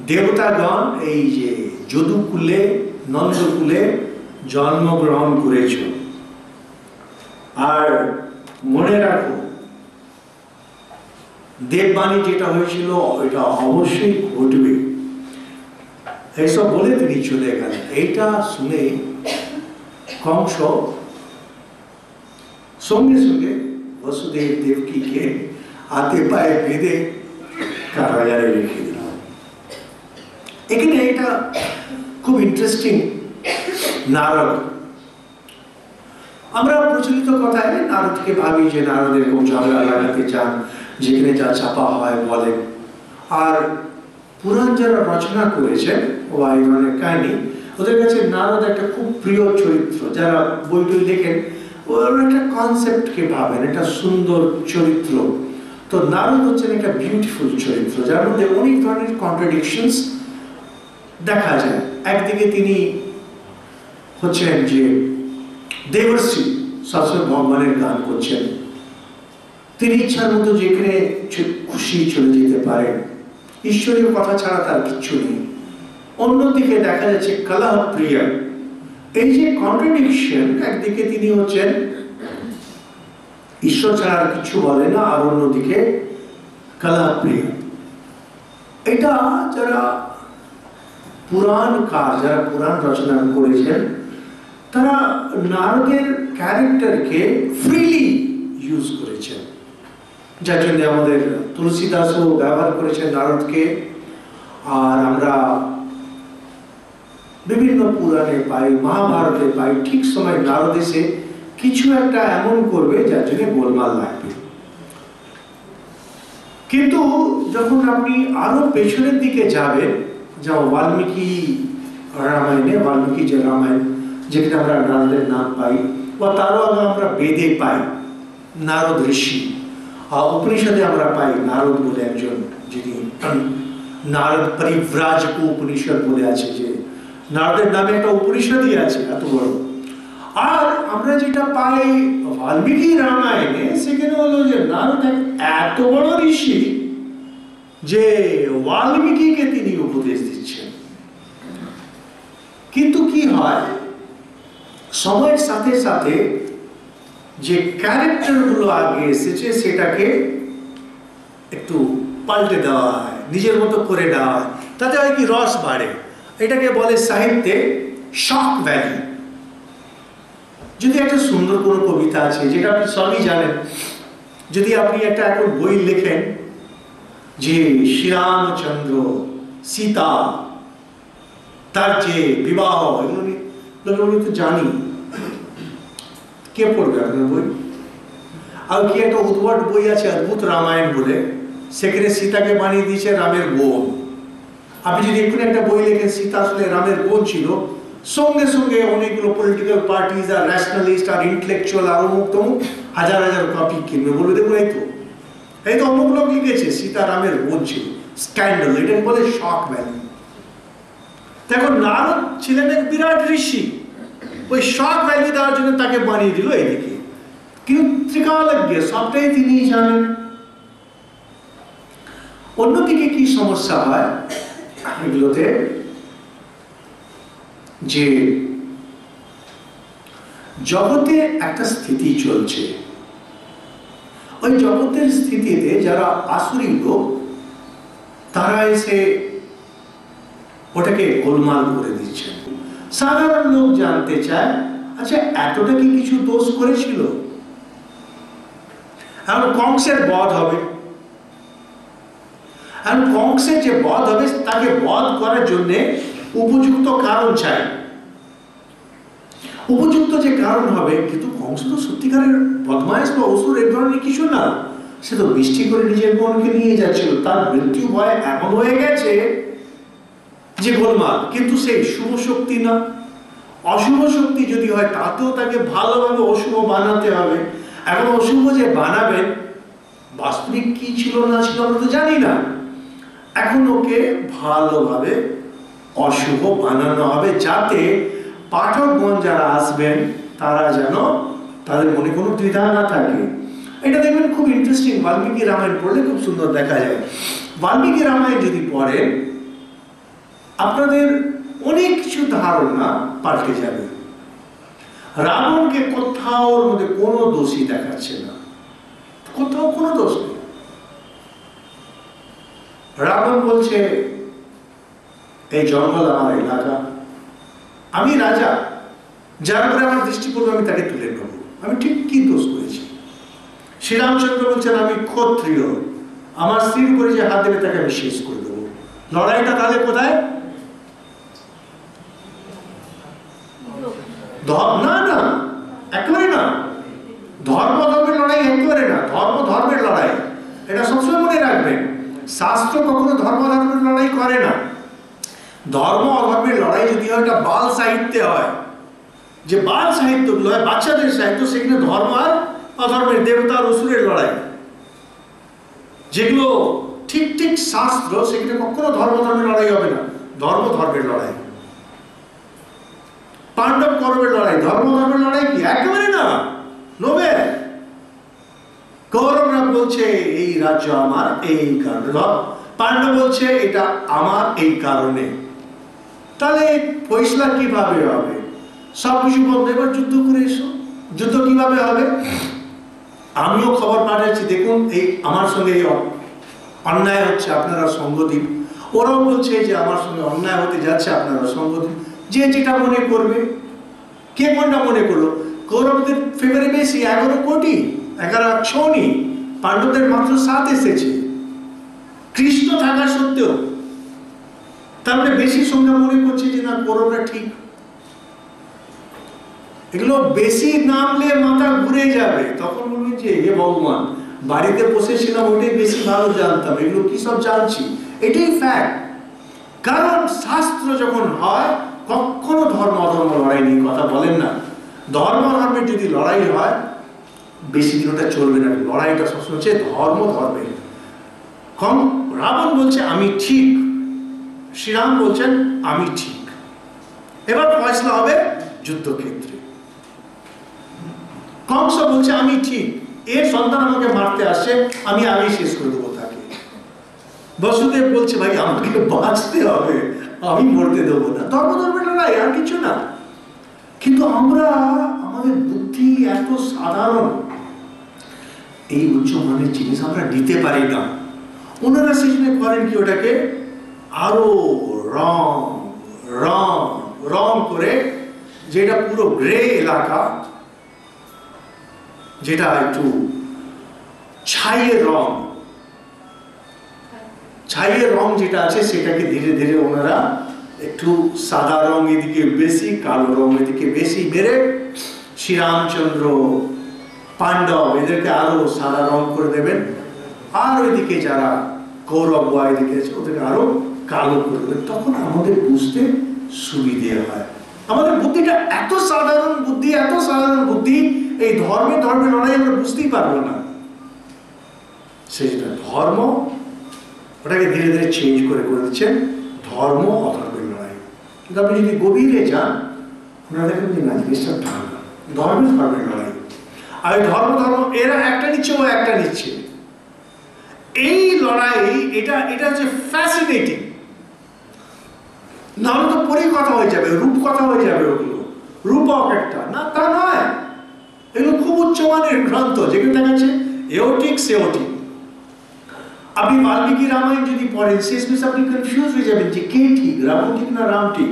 দেবতাগণ এই যে যদুকুলে নন্দকুলে জন্মগ্রহণ করেছ, আর মনে রাখো দেববাণী যেটা হয়েছিল এটা অবশ্যই ঘটবে। এইসব বলে তিনি চলে গেলেন। এইটা শুনে কংস সঙ্গে সঙ্গে বসুদেব দেবকীকে হাতে পায়ে বেঁধে কারাগারে রেখে দিল। এখানে এটা খুব ইন্টারেস্টিং। নারদ, আমরা প্রচলিত কথায় নারদকে ভাবি যে নারদ এরকম ঝগড়া লাগাতে চান, যেখানে যা চাপা হয় বলেন। আর পুরাণ যারা রচনা করেছেন ও এই ধরনের কাহিনী, ওদের কাছে নারদ একটা খুব প্রিয় চরিত্র। যারা বই টই লেখেন ওরা একটা কনসেপ্টকে ভাবেন, একটা সুন্দর চরিত্র। তো নারদ হচ্ছেন একটা বিউটিফুল চরিত্র, যার মধ্যে অনেক ধরনের কন্ট্রাডিকশনস দেখা যায়। একদিকে তিনি হচ্ছেন যে দেবর্ষি, সবসময় ভগবানের গান করছেন, তিনি ইচ্ছার মতো যেখানে খুশি চলে যেতে পারেন, ঈশ্বরীয় কথা ছাড়া তার কিচ্ছু নেই। অন্যদিকে দেখা যাচ্ছে কলহ প্রিয়। এই যে কন্ট্রাডিকশন, একদিকে তিনি হচ্ছেন ঈশ্বর ছাড়া আর কিছু বলে না, আর অন্যদিকে কলহ প্রিয়। এটা যারা পুরাণকার, যারা পুরাণ রচনা করেছেন, তারা নারদের ক্যারেক্টারকে ফ্রিলি ইউজ করেছেন। যার জন্য আমাদের তুলসীদাসও ব্যবহার করেছেন নারদকে। আর আমরা বিভিন্ন পুরাণে পাই, মহাভারতে পাই, ঠিক সময় নারদ এসে কিছু একটা এমন করবে যার জন্য গোলমাল লাগবে। কিন্তু যখন আপনি আরো পেছনের দিকে যাবেন, যেমন বাল্মীকি রামায়ণে, বাল্মীকি যে রামায়ণ যেখানে আমরা নারদের নাম পাই, বা তারও আগে আমরা বেদে পাই নারদ ঋষি, আর উপনিষদে আমরা পাই নারদ বলে একজন, যিনি নারদ পরিব্রাজক উপনিষদ বলে আছে, যে নারদের নামে একটা উপনিষদই আছে এত বড়। আর আমরা যেটা পাই বাল্মীকি রামায়ণে, সেখানে হলো যে নারদ এত বড় ঋষি যে বাল্মীকিকে তিনি উপদেশ দিচ্ছেন। কিন্তু কি হয়, সময়ের সাথে সাথে যে ক্যারেক্টার গুলো আগে এসেছে সেটাকে একটু পাল্টে দেওয়া হয়, নিজের মতো করে দেওয়া হয়, তাতে হয় কি রস বাড়ে। এটাকে বলে সাহিত্যে শক ভ্যালু। যদি একটা সুন্দর কোনো কবিতা আছে, যেটা আপনি সবই জানেন, যদি আপনি একটা এখন বই লেখেন যে শ্রীরামচন্দ্র সীতা তার যে বিবাহ, এগুলো লোকে তো জানি, কে পড়বে আপনার বই? আর কি একটা উদ্ভট বই আছে অদ্ভুত রামায়ণ বলে, সেখানে সীতাকে বানিয়ে দিয়েছে রামের বোন। আপনি যদি এক্ষুনি একটা বই লেখেন সীতা আসলে রামের বোন ছিল, সঙ্গে সঙ্গে অনেকগুলো পলিটিক্যাল পার্টিজ আর ন্যাশনালিস্ট আর ইন্টেলেকচুয়াল আর অমুক তমুক হাজার হাজার কপি কিনবে, বলবে দেখুন এই তো অমুক লোক লিখেছে সীতা রামের বোন ছিল। স্ক্যান্ডাল, এটাকে বলে শক ভ্যালু। দেখো নারদ ছিলেন এক বিরাট ঋষি, ওই শক ভ্যালু দেওয়ার জন্য তাকে বানিয়ে দিল এদিকে, কিন্তু ত্রিকালজ্ঞ সবটাই তিনি জানেন। অন্যদিকে কি সমস্যা হয় এগুলোতে, যে জগতে একটা স্থিতি চলছে, ওই জগতের স্থিতিতে যারা আসুরি লোক তারা এসে ওটাকে গোলমাল করে দিচ্ছে। সাধারণ লোক জানতে চায় আচ্ছা এতটা কি কিছু দোষ করেছিল? এখন কংসের বধ হবে, আর কংসের যে বধ হবে তাকে বধ করার জন্য উপযুক্ত কারণ চাই। উপযুক্ত যে কারণ হবে, কিন্তু কংস তো সত্যিকারের বদমাইশ বা অসুর এই ধরনের কিছু না, সে তো বৃষ্টি করে নিজের বোনকে নিয়ে যাচ্ছিল, তার মৃত্যু ভয় এমন হয়ে গেছে যে গোলমাল। কিন্তু সেই শুভ শক্তি না, অশুভ শক্তি যদি হয় তাতেও তাকে ভালোভাবে অশুভ বানাতে হবে। এখন অশুভ যে বানাবেন বাস্তবিক কি ছিল না ছিল আমরা তো জানি না, এখন ওকে ভালোভাবে অশুভ বানানো হবে যাতে পাঠকগণ যারা আসবেন তারা যেন তাদের মনে কোনো দ্বিধা না থাকে। এটা দেখবেন খুব ইন্টারেস্টিং, বাল্মীকি রামায়ণ পড়লে খুব সুন্দর দেখা যায়। বাল্মীকি রামায়ণ যদি পড়েন আপনাদের অনেক কিছু ধারণা পাল্টে যাবে। রাবণকে কোথাও ওর মধ্যে কোনো দোষী দেখাচ্ছে না, কোথাও কোনো দোষ নেই। রাবণ বলছে এই জঙ্গল আমার এলাকা, আমি রাজা, যার উপরে আমার দৃষ্টি পড়বে আমি তাকে তুলে নেব, আমি ঠিক কি দোষ করেছি? শ্রীরামচন্দ্র বলছেন আমি ক্ষত্রিয়, আমার স্ত্রীর উপরে যে হাত দেবে তাকে আমি শেষ করে দেবো। লড়াইটা তাহলে কোথায়? না না, একেবারে না। ধর্ম ধর্মের লড়াই একেবারে না, ধর্ম ধর্মের লড়াই, এটা সবসময় মনে রাখবেন। শাস্ত্র কখনো ধর্ম ধর্মের লড়াই করে না। ধর্ম অধর্মের লড়াই যদি হয় এটা বাল সাহিত্যে হয়, যে বাল সাহিত্যগুলো হয় বাচ্চাদের সাহিত্য, সেখানে ধর্ম আর অধর্মের, দেবতা আর অসুরের লড়াই। যেগুলো ঠিক ঠিক শাস্ত্র, সেখানে কখনো ধর্ম ধর্মের লড়াই হবে না, ধর্ম ধর্মের লড়াই। পাণ্ডব কৌরবের লড়াই, ধর্ম ধর্মের লড়াই কি? একেবারে না, নবে। কৌরবরা বলছে এই রাজ্য আমার এই কারণে, পাণ্ডব বলছে এটা আমার এই কারণে, তাহলে ফয়সলা কিভাবে হবে? সবকিছু বন্ধ, এবার যুদ্ধ করে এসো। যুদ্ধ কিভাবে হবে? আমিও খবর পাঠাচ্ছি, দেখুন এই আমার সঙ্গে এই অন্যায় হচ্ছে, আপনারা সঙ্গ দিন। ওরাও বলছে যে আমার সঙ্গে অন্যায় হতে যাচ্ছে, আপনারা সঙ্গ দিন। যে যেটা মনে করবে। কে কোনটা মনে করলো? কৌরবদের ফেভারে বেশি 11 কোটি, 11 ছনি, পাণ্ডবদের মাত্র 7 এসেছে কৃষ্ণ থাকা সত্ত্বেও। তার মানে বেশি সংখ্যা মনে করছে যে না কৌরবরা ঠিক। এগুলো বেশি নামলে মাথা ঘুরে যাবে, তখন বলবেন যে হে ভগবান, বাড়িতে বসেছিলাম ওটাই বেশি ভালো জানতাম, এগুলো কি সব জানছি। এটাই ফ্যাক্ট। কারণ শাস্ত্র যখন হয় কখনো ধর্ম অধর্ম লড়াই নিয়ে কথা বলেন না। ধর্ম ধর্মের যদি লড়াই হয় বেশি দিন ওটা চলবে না, লড়াইটা সবসময় হচ্ছে ধর্ম ধর্মের। কম রাবণ বলছে আমি ঠিক, শ্রীরাম বলছেন আমি ঠিক। এবার ফয়সলা হবে যুদ্ধক্ষেত্রে। কংস বলছে আমি ঠিক, এর সন্তান আমাকে মারতে আসছে, আমি আগেই শেষ করে দেবো তাকে। বসুদেব বলছে ভাই আমাকে বাঁচতে হবে, আমি মরতে দেবো না। ধর্ম ধর্মের লড়াই, আর কিছু না। কিন্তু আমরা, আমাদের বুদ্ধি এত সাধারণ, এই উচ্চ মানের জিনিস আমরা নিতে পারি না। ওনারা সেখানে করেন কি, ওটাকে আরো রং রং রং করে, যেটা পুরো গ্রে এলাকা, যেটা একটু ছাইয়ের রং, ছাইয়ের রং যেটা আছে সেটাকে ধীরে ধীরে ওনারা একটু সাদা রং এদিকে বেশি, কালো রং এদিকে বেশি মেরে শ্রীরামচন্দ্র, পাণ্ডব এদেরকে আরো সাদা রং করে দেবেন, আর ওইদিকে যারা কৌরব বা এদিকে আছে ওদেরকে আরো কালো করে দেবেন। তখন আমাদের বুঝতে সুবিধে হয়। আমাদের বুদ্ধিটা এত সাধারণ বুদ্ধি, এত সাধারণ বুদ্ধি, এই ধর্মে ধর্মে লড়াই আমরা বুঝতেই পারবো না। সেটা ধর্ম ওটাকে ধীরে ধীরে চেঞ্জ করে দিচ্ছেন ধর্ম অধর্মের লড়াই। কিন্তু আপনি যদি গভীরে যান আপনারা দেখেন যে না, জিনিসটা ধর্মের ধর্মের লড়াই। আর ধর্ম ধর্ম এরা একটা নিচ্ছে, ও একটা নিচ্ছে, এই লড়াই এটা হচ্ছে ফ্যাসিনেটিং। নাহলে তো পরি কথা হয়ে যাবে, রূপ কথা হয়ে যাবে, ওগুলো রূপক একটা না, তা নয়। এগুলো খুব উচ্চমানের গ্রন্থ, যেগুলো দেখাচ্ছে এওটিক সেওটিক। আপনি বাল্মীকি রামায়ণ যদি পড়েন শেষমেশ আপনি কনফিউজ হয়ে যাবেন যে কে ঠিক, রাবণ ঠিক না রাম ঠিক।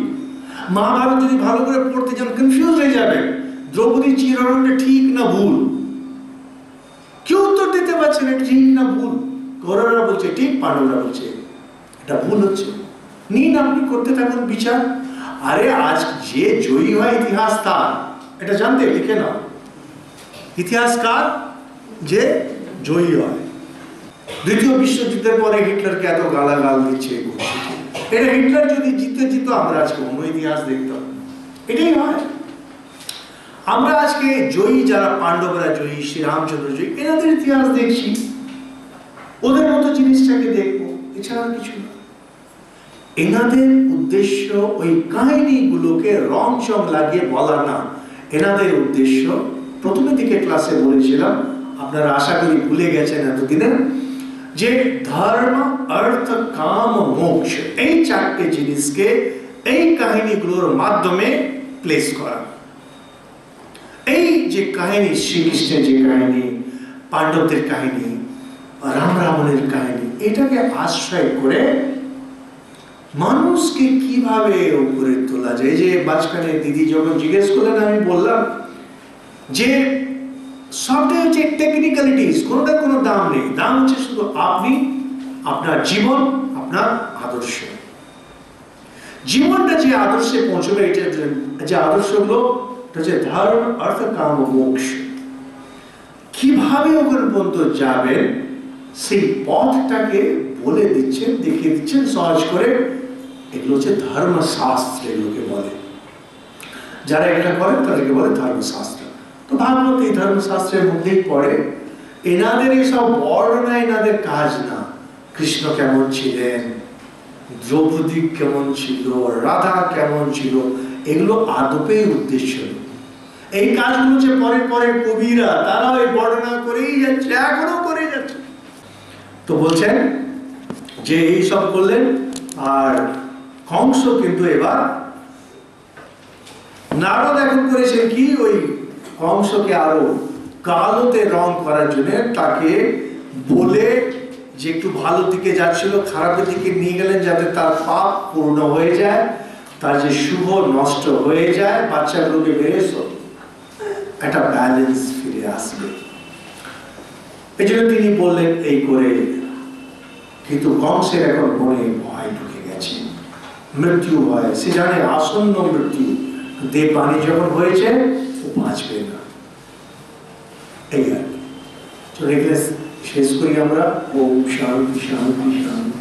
মহাভারত যদি ভালো করে পড়তে যান কনফিউজ হয়ে যাবেন, দ্রৌপদীর চিরহরণটা ঠিক না ভুল, কেউ উত্তর দিতে পারছে না ঠিক না ভুল। কৌরবরা বলছে ঠিক, পাণ্ডবরা বলছে এটা ভুল হচ্ছে। নিন আপনি করতে থাকুন বিচার। আরে আজ যে জয়ী হয় ইতিহাস তার, এটা জানতে লিখে নাও, ইতিহাসকার যে জয়ী হয়। দ্বিতীয় বিশ্বযুদ্ধের পরে হিটলারকে এত গালাগাল দিচ্ছে, এটা হিটলার যদি জিততো আমরা আজকে অন্য ইতিহাস দেখতাম। এটাই হয়। আমরা আজকে জয়ী যারা, পাণ্ডবরা জয়ী, শ্রীরামচন্দ্র জয়ী, এনাদের ইতিহাস দেখছি, ওদের মতো জিনিসটাকে দেখবো, এছাড়া কিছু না। এনাদের উদ্দেশ্য ওই কাহিনীগুলোকে রং চং লাগিয়ে বলা না। এনাদের উদ্দেশ্য প্রথমের দিকে ক্লাসে বলেছিলাম, আপনারা আশা করি ভুলে গেছেন এতদিনে, যে ধর্ম, অর্থ, কাম, মোক্ষ, এই চারটে জিনিসকে এই কাহিনীগুলোর মাধ্যমে প্লেস করা। এই যে কাহিনী, শ্রীকৃষ্ণের যে কাহিনী, পাণ্ডবদের কাহিনী, রাম রাবণের কাহিনী, এটাকে আশ্রয় করে মানুষকে কিভাবে উপরে তোলা যায়। যে মাঝখানে দিদি যখন জিজ্ঞেস করলেন, আমি বললাম যে সবটাই হচ্ছে টেকনিক্যালিটিস, কোনোটা কোনো দাম নেই। দাম হচ্ছে শুধু আপনি, আপনার জীবন, আপনার আদর্শ। জীবনটা যে আদর্শে পৌঁছবে, এটা যে আদর্শগুলো হচ্ছে ধর্ম, অর্থ, কাম, মোক্ষ। কিভাবে ওখানে পর্যন্ত যাবেন সেই পথটাকে বলে দিচ্ছেন, দেখিয়ে দিচ্ছেন সহজ করে। এগুলো হচ্ছে ধর্মশাস্ত্র, এগুলোকে বলে। যারা এটা করেন তাদেরকে বলে ধর্মশাস্ত্র। তো ভাগবত এই ধর্মশাস্ত্রের মধ্যেই পড়ে। এনাদের এইসব বর্ণনা এনাদের কাজ না। কৃষ্ণ কেমন ছিলেন, দ্রৌপদী কেমন ছিল, রাধা কেমন ছিল, এগুলো আদপেই উদ্দেশ্য। এই কাজগুলো যে পরের পরের কবিরা তারা ওই বর্ণনা করেই যাচ্ছে, এখনো করে যাচ্ছে। তো বলছেন যে এই সব করলেন। আর কংস কিন্তু এবার, নারদ এখন করেছেন কি, ওই কংসকে আরো কালোতে রং করার জন্য তাকে বলে যে একটু ভালো দিকে যাচ্ছিল খারাপের দিকে নিয়ে গেলেন, যাতে তার পাপ পূর্ণ হয়ে যায়, তার যে শুভ নষ্ট হয়ে যায়, বাচ্চাগুলোকে বেড়ে একটা ব্যালেন্স ফিরে আসবে। এই জন্য তিনি বললেন এই করে। কিন্তু কংসের এখন মনে ভয় ঢুকে গেছে, মৃত্যু ভয়। সে জানে আসন্ন মৃত্যু, দেব বাণী যখন হয়েছে ও বাঁচবে না। এই আর কি। চলে গেলে শেষ করি আমরা। ওম শান্তি শান্তি শান্তি।